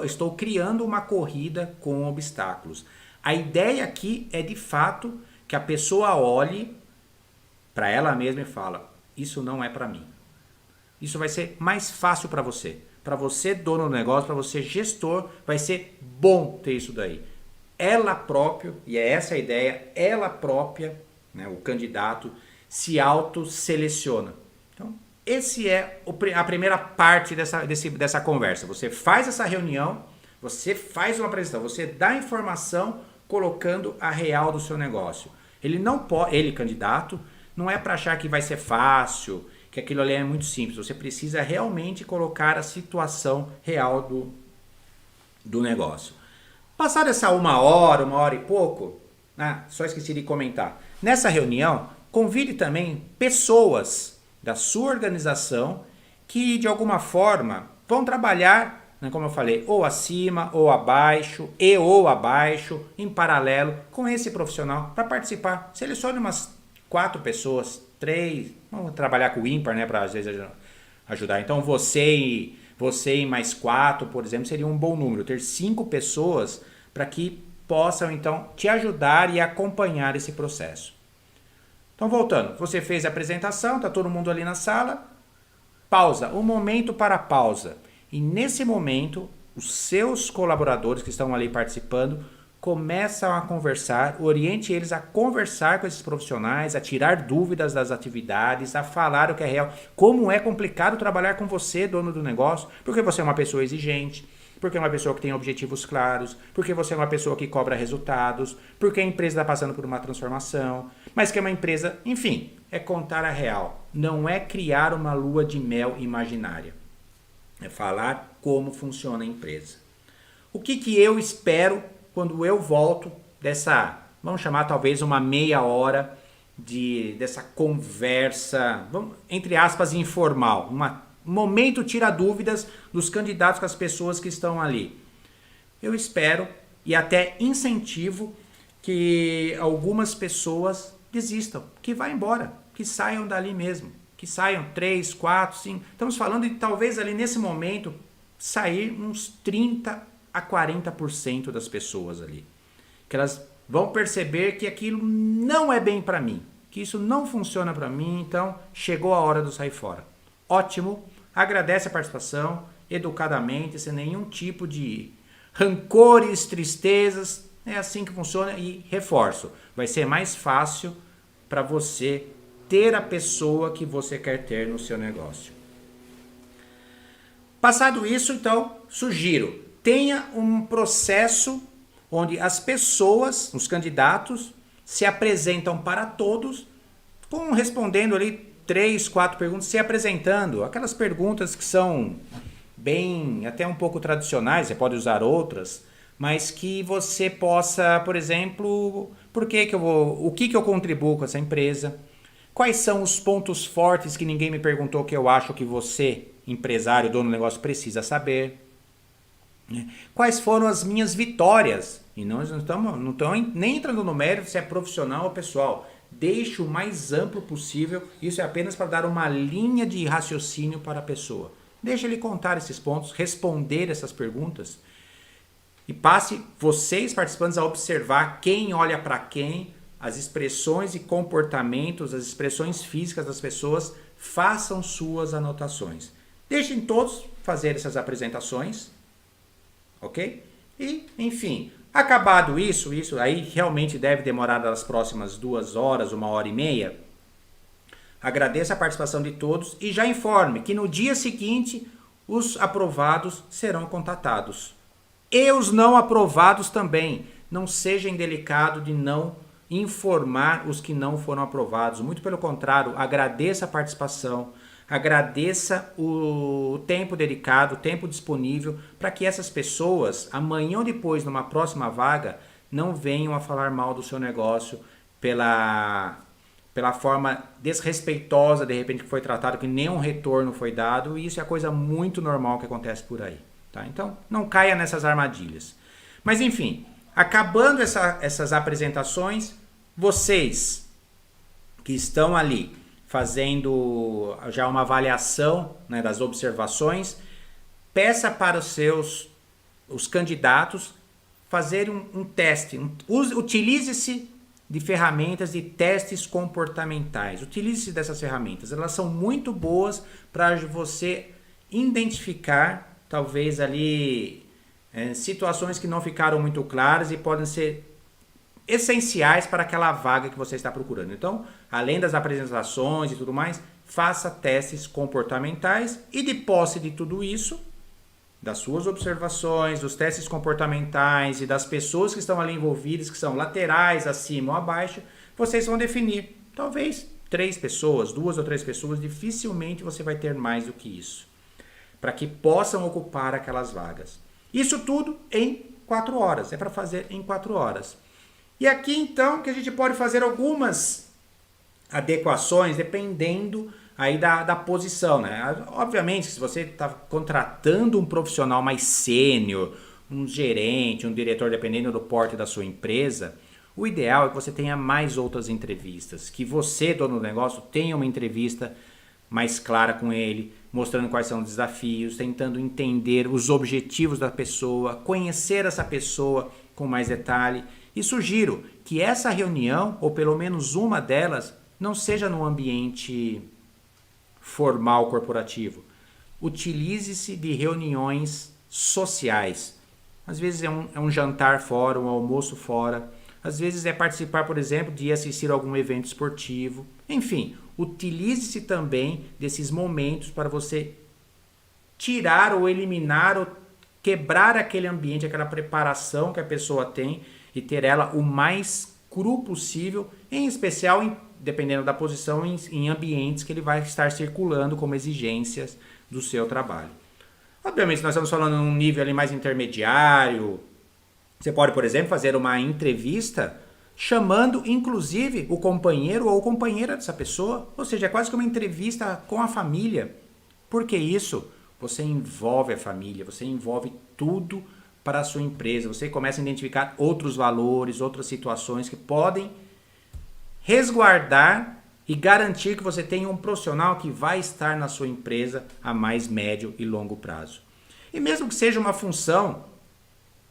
S1: estou criando uma corrida com obstáculos. A ideia aqui é de fato que a pessoa olhe para ela mesma e fala: isso não é para mim. Isso vai ser mais fácil para você. Para você, dono do negócio, para você, gestor, vai ser bom ter isso daí. Ela própria, e é essa a ideia, ela própria, né, o candidato, se autoseleciona. Então, esse é a primeira parte dessa conversa. Você faz essa reunião, você faz uma apresentação, você dá informação colocando a real do seu negócio. Ele, candidato, não é para achar que vai ser fácil, que aquilo ali é muito simples. Você precisa realmente colocar a situação real do negócio. Passada essa uma hora e pouco, só esqueci de comentar. Nessa reunião, convide também pessoas da sua organização que de alguma forma vão trabalhar, né, como eu falei, ou acima, ou abaixo, ou abaixo, em paralelo com esse profissional para participar. Selecione umas 4 pessoas, 3, vamos trabalhar com o ímpar, né, para às vezes ajudar. Então você e mais 4, por exemplo, seria um bom número. Ter 5 pessoas para que possam então te ajudar e acompanhar esse processo. Então, voltando, você fez a apresentação, está todo mundo ali na sala, pausa, um momento para a pausa. E nesse momento, os seus colaboradores que estão ali participando começam a conversar, oriente eles a conversar com esses profissionais, a tirar dúvidas das atividades, a falar o que é real. Como é complicado trabalhar com você, dono do negócio, porque você é uma pessoa exigente, porque é uma pessoa que tem objetivos claros, porque você é uma pessoa que cobra resultados, porque a empresa está passando por uma transformação, mas que é uma empresa, enfim, é contar a real. Não é criar uma lua de mel imaginária. É falar como funciona a empresa. O que eu espero quando eu volto dessa, vamos chamar talvez uma meia hora dessa conversa, entre aspas, informal, um momento tira dúvidas dos candidatos com as pessoas que estão ali. Eu espero e até incentivo que algumas pessoas desistam, que vá embora, que saiam dali mesmo, que saiam 3, 4, 5. Estamos falando de talvez ali nesse momento sair uns 30 a 40% das pessoas ali. Que elas vão perceber que aquilo não é bem para mim, que isso não funciona para mim, então chegou a hora de eu sair fora. Ótimo. Agradece a participação, educadamente, sem nenhum tipo de rancores, tristezas. É assim que funciona e reforço. Vai ser mais fácil para você ter a pessoa que você quer ter no seu negócio. Passado isso, então, sugiro, tenha um processo onde as pessoas, os candidatos, se apresentam para todos, respondendo ali 3, 4 perguntas, se apresentando. Aquelas perguntas que são bem, até um pouco tradicionais, você pode usar outras, mas que você possa, por exemplo, o que eu contribuo com essa empresa? Quais são os pontos fortes que ninguém me perguntou que eu acho que você, empresário, dono do negócio, precisa saber? Quais foram as minhas vitórias? E nós não estamos nem entrando no mérito se é profissional ou pessoal. Deixe o mais amplo possível. Isso é apenas para dar uma linha de raciocínio para a pessoa. Deixe ele contar esses pontos, responder essas perguntas. E passe vocês, participantes, a observar quem olha para quem, as expressões e comportamentos, as expressões físicas das pessoas. Façam suas anotações. Deixem todos fazer essas apresentações. Ok? E, enfim, acabado isso aí realmente deve demorar as próximas 2 horas, 1h30. Agradeço a participação de todos e já informe que no dia seguinte os aprovados serão contatados. E os não aprovados também. Não seja indelicado de não informar os que não foram aprovados. Muito pelo contrário, agradeça a participação. Agradeça o tempo dedicado, o tempo disponível, para que essas pessoas, amanhã ou depois, numa próxima vaga, não venham a falar mal do seu negócio pela forma desrespeitosa, de repente, que foi tratado, que nenhum retorno foi dado, e isso é coisa muito normal que acontece por aí. Tá? Então, não caia nessas armadilhas. Mas, enfim, Acabando essas apresentações, vocês que estão ali fazendo já uma avaliação, né, das observações, peça para os candidatos fazerem um teste. Utilize-se de ferramentas de testes comportamentais. Utilize-se dessas ferramentas. Elas são muito boas para você identificar, talvez ali, situações que não ficaram muito claras e podem ser essenciais para aquela vaga que você está procurando. Então, além das apresentações e tudo mais, faça testes comportamentais e de posse de tudo isso, das suas observações, dos testes comportamentais e das pessoas que estão ali envolvidas, que são laterais, acima ou abaixo, vocês vão definir, talvez 3 pessoas, 2 ou 3 pessoas, dificilmente você vai ter mais do que isso, para que possam ocupar aquelas vagas. Isso tudo em 4 horas, é para fazer em 4 horas. E aqui então que a gente pode fazer algumas adequações dependendo aí da posição, né? Obviamente, se você está contratando um profissional mais sênior, um gerente, um diretor, dependendo do porte da sua empresa, o ideal é que você tenha mais outras entrevistas, que você, dono do negócio, tenha uma entrevista mais clara com ele, mostrando quais são os desafios, tentando entender os objetivos da pessoa, conhecer essa pessoa com mais detalhe. E sugiro que essa reunião, ou pelo menos uma delas, não seja num ambiente formal corporativo. Utilize-se de reuniões sociais. Às vezes é um jantar fora, um almoço fora. Às vezes é participar, por exemplo, de assistir a algum evento esportivo. Enfim, utilize-se também desses momentos para você tirar ou eliminar ou quebrar aquele ambiente, aquela preparação que a pessoa tem e ter ela o mais cru possível, em especial, dependendo da posição, em ambientes que ele vai estar circulando como exigências do seu trabalho. Obviamente, nós estamos falando num nível ali mais intermediário. Você pode, por exemplo, fazer uma entrevista chamando, inclusive, o companheiro ou companheira dessa pessoa. Ou seja, é quase que uma entrevista com a família. Por que isso? Você envolve a família, você envolve tudo para a sua empresa. Você começa a identificar outros valores, outras situações que podem resguardar e garantir que você tenha um profissional que vai estar na sua empresa a mais médio e longo prazo. E mesmo que seja uma função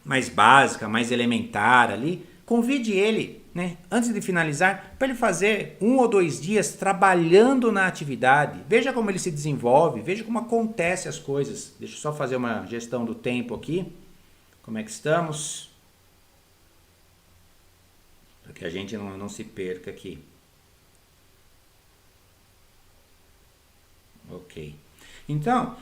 S1: mais básica, mais elementar ali, convide ele, né, antes de finalizar, para ele fazer 1 ou 2 dias trabalhando na atividade. Veja como ele se desenvolve, veja como acontecem as coisas. Deixa eu só fazer uma gestão do tempo aqui. Como é que estamos? Para que a gente não se perca aqui. Ok. Então,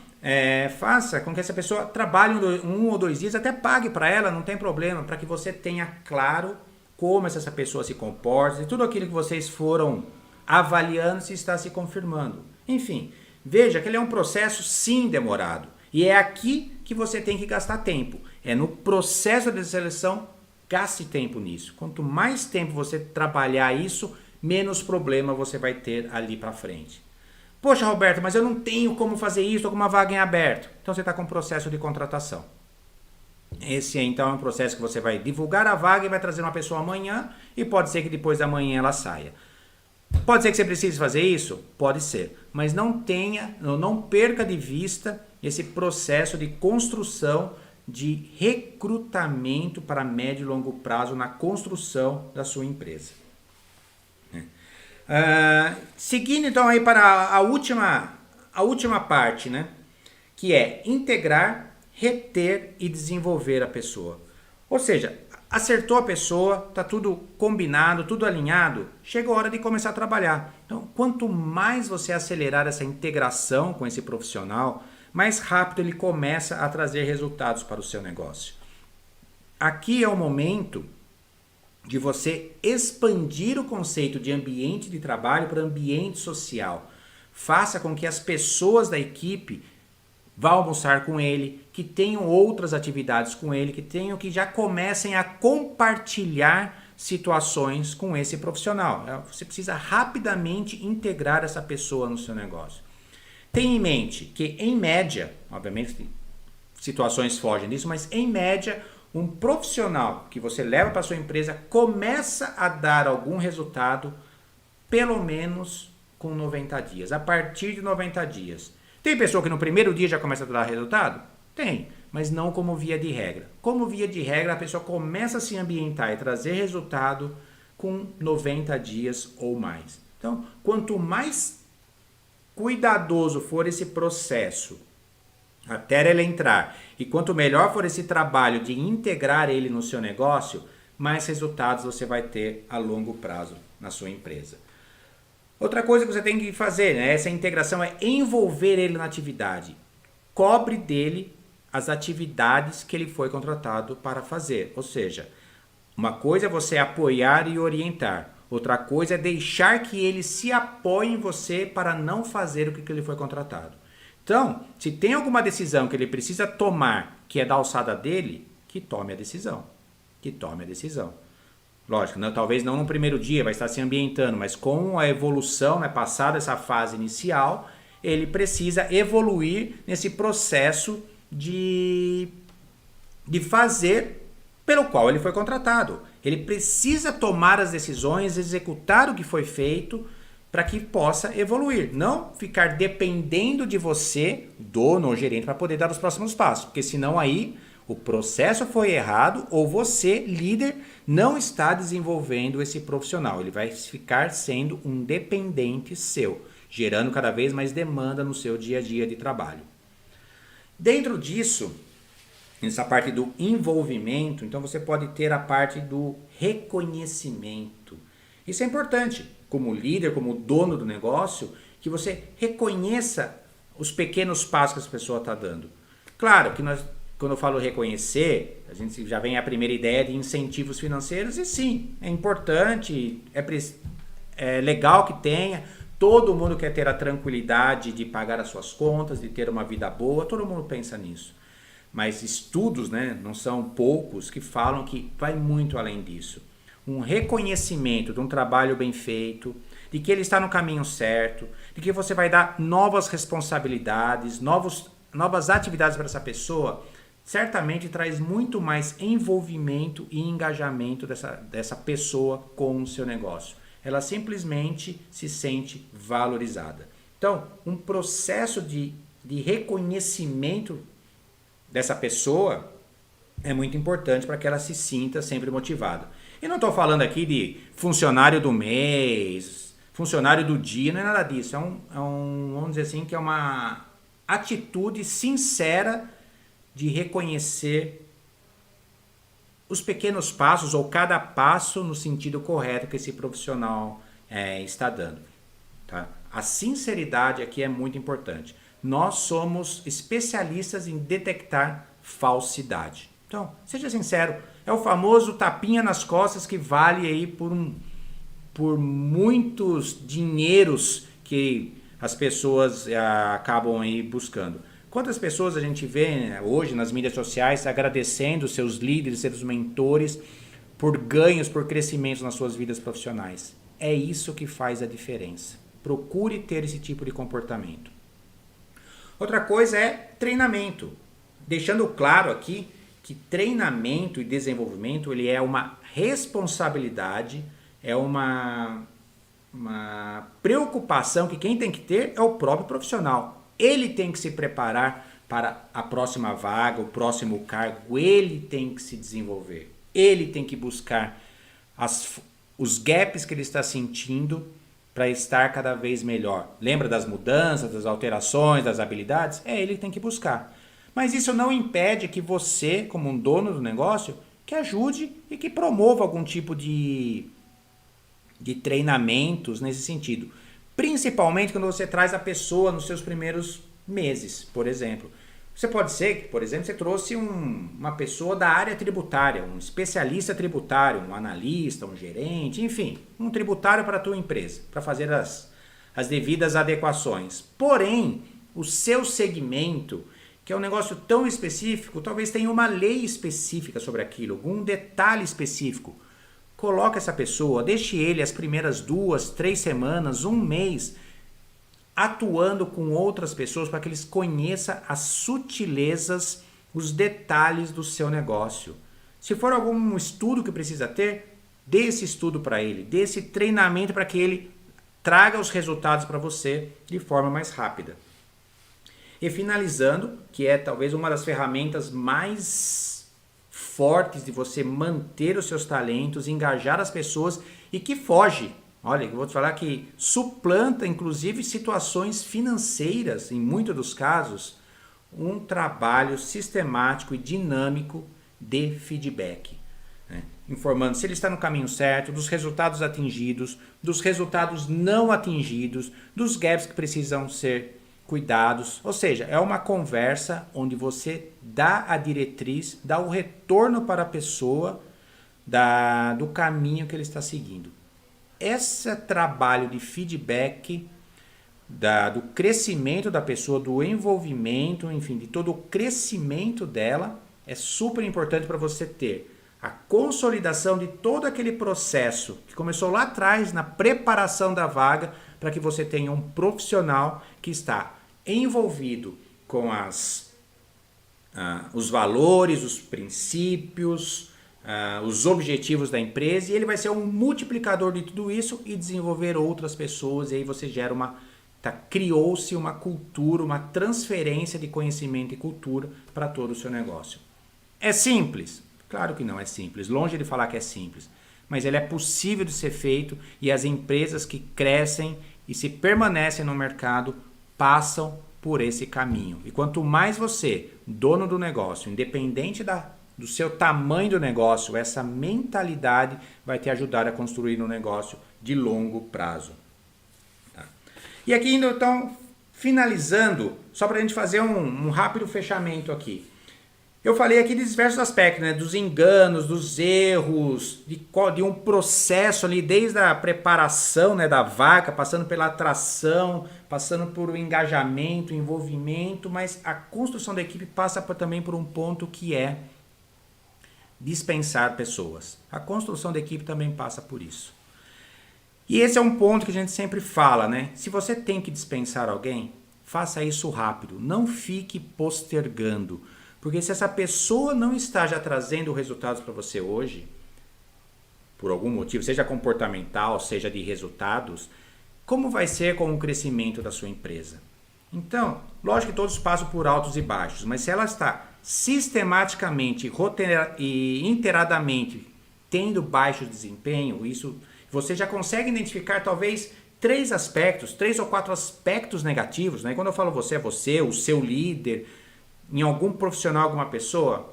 S1: faça com que essa pessoa trabalhe 1 ou 2 dias, até pague para ela, não tem problema, para que você tenha claro como essa pessoa se comporta e tudo aquilo que vocês foram avaliando se está se confirmando. Enfim, veja que ele é um processo sim demorado. E é aqui que você tem que gastar tempo. É no processo de seleção, gaste tempo nisso. Quanto mais tempo você trabalhar isso, menos problema você vai ter ali para frente. Poxa, Roberto, mas eu não tenho como fazer isso, estou com uma vaga em aberto. Então você está com um processo de contratação. Esse então é um processo que você vai divulgar a vaga e vai trazer uma pessoa amanhã e pode ser que depois da manhã ela saia. Pode ser que você precise fazer isso? Pode ser. Mas não perca de vista esse processo de construção de recrutamento para médio e longo prazo na construção da sua empresa. Seguindo então aí para a última parte, né? Que é integrar, reter e desenvolver a pessoa. Ou seja, acertou a pessoa, está tudo combinado, tudo alinhado, chega a hora de começar a trabalhar. Então, quanto mais você acelerar essa integração com esse profissional, mais rápido ele começa a trazer resultados para o seu negócio. Aqui é o momento de você expandir o conceito de ambiente de trabalho para ambiente social. Faça com que as pessoas da equipe vão almoçar com ele, que tenham outras atividades com ele, que já comecem a compartilhar situações com esse profissional. Você precisa rapidamente integrar essa pessoa no seu negócio. Tenha em mente que, em média, obviamente situações fogem disso, mas em média, Um profissional que você leva para sua empresa começa a dar algum resultado pelo menos com 90 dias, a partir de 90 dias. Tem pessoa que no primeiro dia já começa a dar resultado? Tem, mas não como via de regra. Como via de regra, a pessoa começa a se ambientar e trazer resultado com 90 dias ou mais. Então, quanto mais cuidadoso for esse processo até ele entrar, e quanto melhor for esse trabalho de integrar ele no seu negócio, mais resultados você vai ter a longo prazo na sua empresa. Outra coisa que você tem que fazer, né, essa integração, é envolver ele na atividade. Cobre dele as atividades que ele foi contratado para fazer. Ou seja, uma coisa é você apoiar e orientar. Outra coisa é deixar que ele se apoie em você para não fazer o que ele foi contratado. Então, se tem alguma decisão que ele precisa tomar, que é da alçada dele, que tome a decisão. Que tome a decisão. Lógico, talvez não no primeiro dia, vai estar se ambientando, mas com a evolução, né, passada essa fase inicial, ele precisa evoluir nesse processo de fazer pelo qual ele foi contratado. Ele precisa tomar as decisões, executar o que foi feito para que possa evoluir. Não ficar dependendo de você, dono ou gerente, para poder dar os próximos passos, porque senão aí o processo foi errado ou você, líder, não está desenvolvendo esse profissional. Ele vai ficar sendo um dependente seu, gerando cada vez mais demanda no seu dia a dia de trabalho. Dentro disso, nessa parte do envolvimento, então você pode ter a parte do reconhecimento. Isso é importante, como líder, como dono do negócio, que você reconheça os pequenos passos que essa pessoa está dando. Claro que quando eu falo reconhecer, a gente já vem a primeira ideia de incentivos financeiros, e sim, é importante, é legal que tenha, todo mundo quer ter a tranquilidade de pagar as suas contas, de ter uma vida boa, todo mundo pensa nisso. Mas estudos, né, não são poucos, que falam que vai muito além disso. Um reconhecimento de um trabalho bem feito, de que ele está no caminho certo, de que você vai dar novas responsabilidades, novas atividades para essa pessoa, certamente traz muito mais envolvimento e engajamento dessa pessoa com o seu negócio. Ela simplesmente se sente valorizada. Então, um processo de reconhecimento dessa pessoa é muito importante para que ela se sinta sempre motivada. E não estou falando aqui de funcionário do mês, funcionário do dia, não é nada disso. Vamos dizer assim, que é uma atitude sincera de reconhecer os pequenos passos ou cada passo no sentido correto que esse profissional está dando. Tá? A sinceridade aqui é muito importante. Nós somos especialistas em detectar falsidade. Então, seja sincero, é o famoso tapinha nas costas que vale aí por muitos dinheiros que as pessoas acabam aí buscando. Quantas pessoas a gente vê hoje nas mídias sociais agradecendo seus líderes, seus mentores por ganhos, por crescimentos nas suas vidas profissionais? É isso que faz a diferença. Procure ter esse tipo de comportamento. Outra coisa é treinamento. Deixando claro aqui que treinamento e desenvolvimento ele é uma responsabilidade, é uma preocupação que quem tem que ter é o próprio profissional. Ele tem que se preparar para a próxima vaga, o próximo cargo, ele tem que se desenvolver. Ele tem que buscar os gaps que ele está sentindo para estar cada vez melhor. Lembra das mudanças, das alterações, das habilidades? É ele que tem que buscar. Mas isso não impede que você, como um dono do negócio, que ajude e que promova algum tipo de treinamentos nesse sentido. Principalmente quando você traz a pessoa nos seus primeiros meses, por exemplo. Você pode ser que, por exemplo, você trouxe uma pessoa da área tributária, um especialista tributário, um analista, um gerente, enfim, um tributário para a tua empresa, para fazer as devidas adequações. Porém, o seu segmento, que é um negócio tão específico, talvez tenha uma lei específica sobre aquilo, algum detalhe específico. Coloque essa pessoa, deixe ele as primeiras 2, 3 semanas, 1 mês, atuando com outras pessoas para que eles conheçam as sutilezas, os detalhes do seu negócio. Se for algum estudo que precisa ter, dê esse estudo para ele, dê esse treinamento para que ele traga os resultados para você de forma mais rápida. E finalizando, que é talvez uma das ferramentas mais fortes de você manter os seus talentos, engajar as pessoas e que foge. Olha, eu vou te falar que suplanta inclusive situações financeiras, em muitos dos casos, um trabalho sistemático e dinâmico de feedback, né? Informando se ele está no caminho certo, dos resultados atingidos, dos resultados não atingidos, dos gaps que precisam ser cuidados. Ou seja, é uma conversa onde você dá a diretriz, dá o retorno para a pessoa do caminho que ele está seguindo. Esse trabalho de feedback, do crescimento da pessoa, do envolvimento, enfim, de todo o crescimento dela, é super importante para você ter a consolidação de todo aquele processo que começou lá atrás, na preparação da vaga, para que você tenha um profissional que está envolvido com os valores, os princípios, os objetivos da empresa, e ele vai ser um multiplicador de tudo isso e desenvolver outras pessoas, e aí você gera criou-se uma cultura, uma transferência de conhecimento e cultura para todo o seu negócio. É simples? Claro que não é simples, longe de falar que é simples, mas ele é possível de ser feito, e as empresas que crescem e se permanecem no mercado passam por esse caminho. E quanto mais você, dono do negócio, independente do seu tamanho do negócio, essa mentalidade vai te ajudar a construir um negócio de longo prazo. Tá? E aqui então, finalizando, só para a gente fazer um rápido fechamento aqui. Eu falei aqui de diversos aspectos, né? Dos enganos, dos erros, de um processo ali, desde a preparação, né, da vaca, passando pela atração, passando por o engajamento, envolvimento, mas a construção da equipe passa também por um ponto que é dispensar pessoas. A construção da equipe também passa por isso. E esse é um ponto que a gente sempre fala, né? Se você tem que dispensar alguém, faça isso rápido, não fique postergando. Porque se essa pessoa não está já trazendo resultados para você hoje, por algum motivo, seja comportamental, seja de resultados, como vai ser com o crescimento da sua empresa? Então, lógico que todos passam por altos e baixos, mas se ela está sistematicamente e interadamente tendo baixo desempenho, isso você já consegue identificar talvez 3 ou 4 aspectos negativos, né? Quando eu falo você, é você, o seu líder, em algum profissional, alguma pessoa,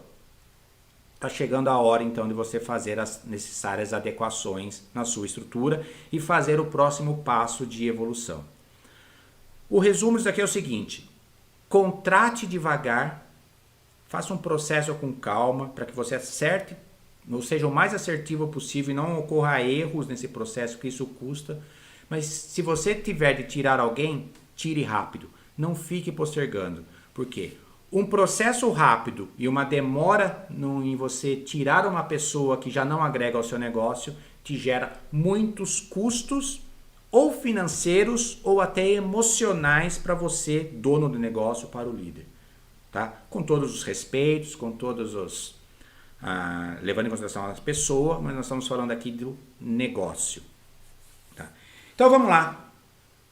S1: está chegando a hora então de você fazer as necessárias adequações na sua estrutura e fazer o próximo passo de evolução. O resumo disso aqui é o seguinte: contrate devagar, faça um processo com calma para que você acerte, ou seja, o mais assertivo possível e não ocorra erros nesse processo, que isso custa. Mas se você tiver de tirar alguém, tire rápido, não fique postergando. Por quê? Um processo rápido e uma demora em você tirar uma pessoa que já não agrega ao seu negócio te gera muitos custos, ou financeiros ou até emocionais para você, dono do negócio, para o líder. Tá? Com todos os respeitos, com todos os... levando em consideração a pessoa, mas nós estamos falando aqui do negócio. Tá? Então vamos lá.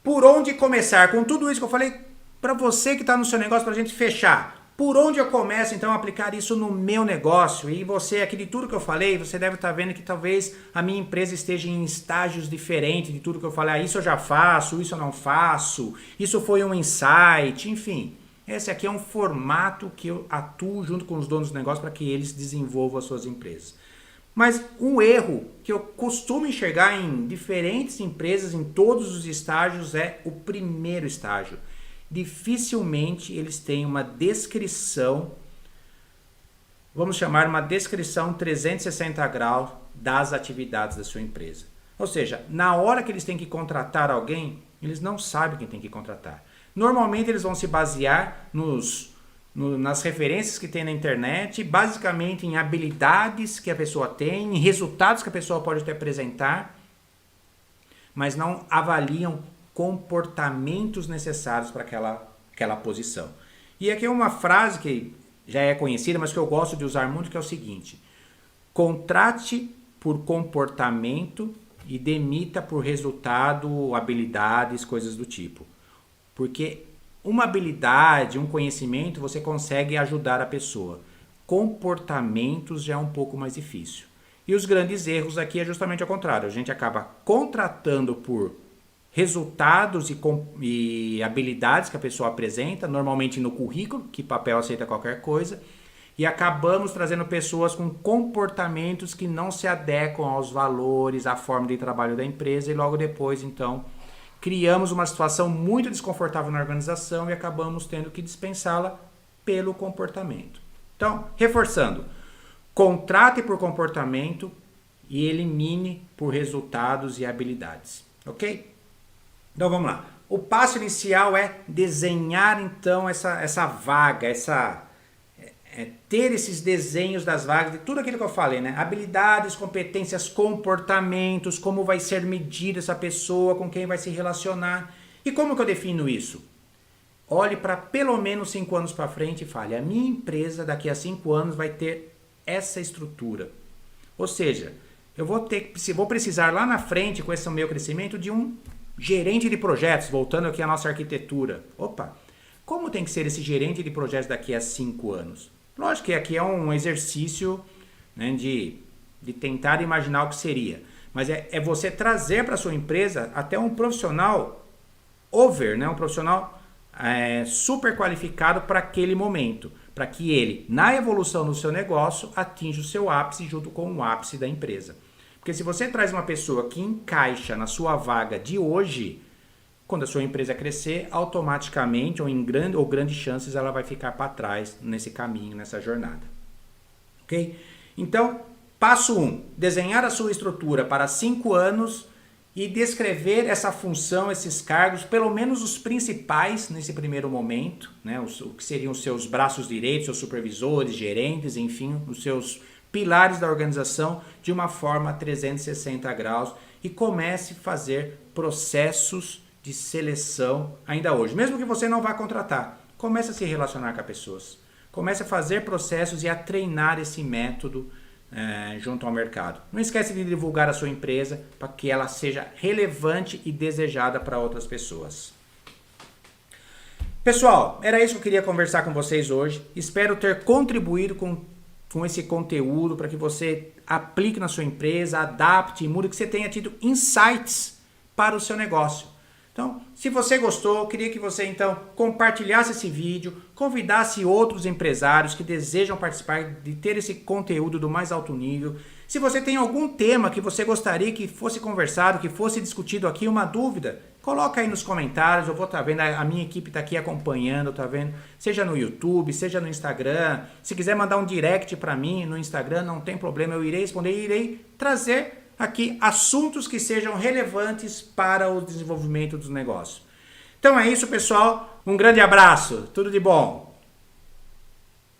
S1: Por onde começar? Com tudo isso que eu falei, para você que está no seu negócio, para a gente fechar, por onde eu começo então a aplicar isso no meu negócio? E você, aqui de tudo que eu falei, você deve estar vendo que talvez a minha empresa esteja em estágios diferentes de tudo que eu falei. Isso eu já faço, isso eu não faço, isso foi um insight, enfim. Esse aqui é um formato que eu atuo junto com os donos do negócio para que eles desenvolvam as suas empresas. Mas um erro que eu costumo enxergar em diferentes empresas, em todos os estágios, é o primeiro estágio. Dificilmente eles têm uma descrição, vamos chamar uma descrição 360 graus das atividades da sua empresa. Ou seja, na hora que eles têm que contratar alguém, eles não sabem quem tem que contratar. Normalmente eles vão se basear nas referências que tem na internet, basicamente em habilidades que a pessoa tem, em resultados que a pessoa pode te apresentar, mas não avaliam comportamentos necessários para aquela posição. E aqui é uma frase que já é conhecida, mas que eu gosto de usar muito, que é o seguinte: Contrate por comportamento e demita por resultado, habilidades, coisas do tipo. Porque uma habilidade, um conhecimento, você consegue ajudar a pessoa. Comportamentos já é um pouco mais difícil. E os grandes erros aqui é justamente ao contrário. A gente acaba contratando por resultados e habilidades que a pessoa apresenta, normalmente no currículo, que papel aceita qualquer coisa, e acabamos trazendo pessoas com comportamentos que não se adequam aos valores, à forma de trabalho da empresa, e logo depois, então, criamos uma situação muito desconfortável na organização e acabamos tendo que dispensá-la pelo comportamento. Então, reforçando, contrate por comportamento e elimine por resultados e habilidades, ok? Então vamos lá. O passo inicial é desenhar então essa vaga, ter esses desenhos das vagas, de tudo aquilo que eu falei, né? Habilidades, competências, comportamentos, como vai ser medida essa pessoa, com quem vai se relacionar. E como que eu defino isso? Olhe para pelo menos 5 anos para frente e fale, a minha empresa daqui a 5 anos vai ter essa estrutura. Ou seja, eu vou precisar lá na frente, com esse meu crescimento, de um gerente de projetos, voltando aqui à nossa arquitetura. Opa, como tem que ser esse gerente de projetos daqui a 5 anos? Lógico que aqui é um exercício, né, de tentar imaginar o que seria. Mas é você trazer para a sua empresa até um profissional um profissional super qualificado para aquele momento, para que ele, na evolução do seu negócio, atinja o seu ápice junto com o ápice da empresa. Porque se você traz uma pessoa que encaixa na sua vaga de hoje, quando a sua empresa crescer, automaticamente ou grandes chances ela vai ficar para trás nesse caminho, nessa jornada. Ok? Então, passo 1, desenhar a sua estrutura para 5 anos e descrever essa função, esses cargos, pelo menos os principais nesse primeiro momento, né? O que seriam os seus braços direitos, seus supervisores, gerentes, enfim, os seus pilares da organização de uma forma 360 graus e comece a fazer processos de seleção ainda hoje. Mesmo que você não vá contratar, comece a se relacionar com as pessoas. Comece a fazer processos e a treinar esse método junto ao mercado. Não esquece de divulgar a sua empresa para que ela seja relevante e desejada para outras pessoas. Pessoal, era isso que eu queria conversar com vocês hoje. Espero ter contribuído com esse conteúdo para que você aplique na sua empresa, adapte e mude, que você tenha tido insights para o seu negócio. Então, se você gostou, eu queria que você então compartilhasse esse vídeo, convidasse outros empresários que desejam participar de ter esse conteúdo do mais alto nível. Se você tem algum tema que você gostaria que fosse conversado, que fosse discutido aqui, uma dúvida, coloca aí nos comentários, eu vou estar vendo, a minha equipe está aqui acompanhando, tá vendo? Seja no YouTube, seja no Instagram. Se quiser mandar um direct para mim no Instagram, não tem problema, eu irei responder e irei trazer aqui assuntos que sejam relevantes para o desenvolvimento dos negócios. Então é isso, pessoal. Um grande abraço. Tudo de bom.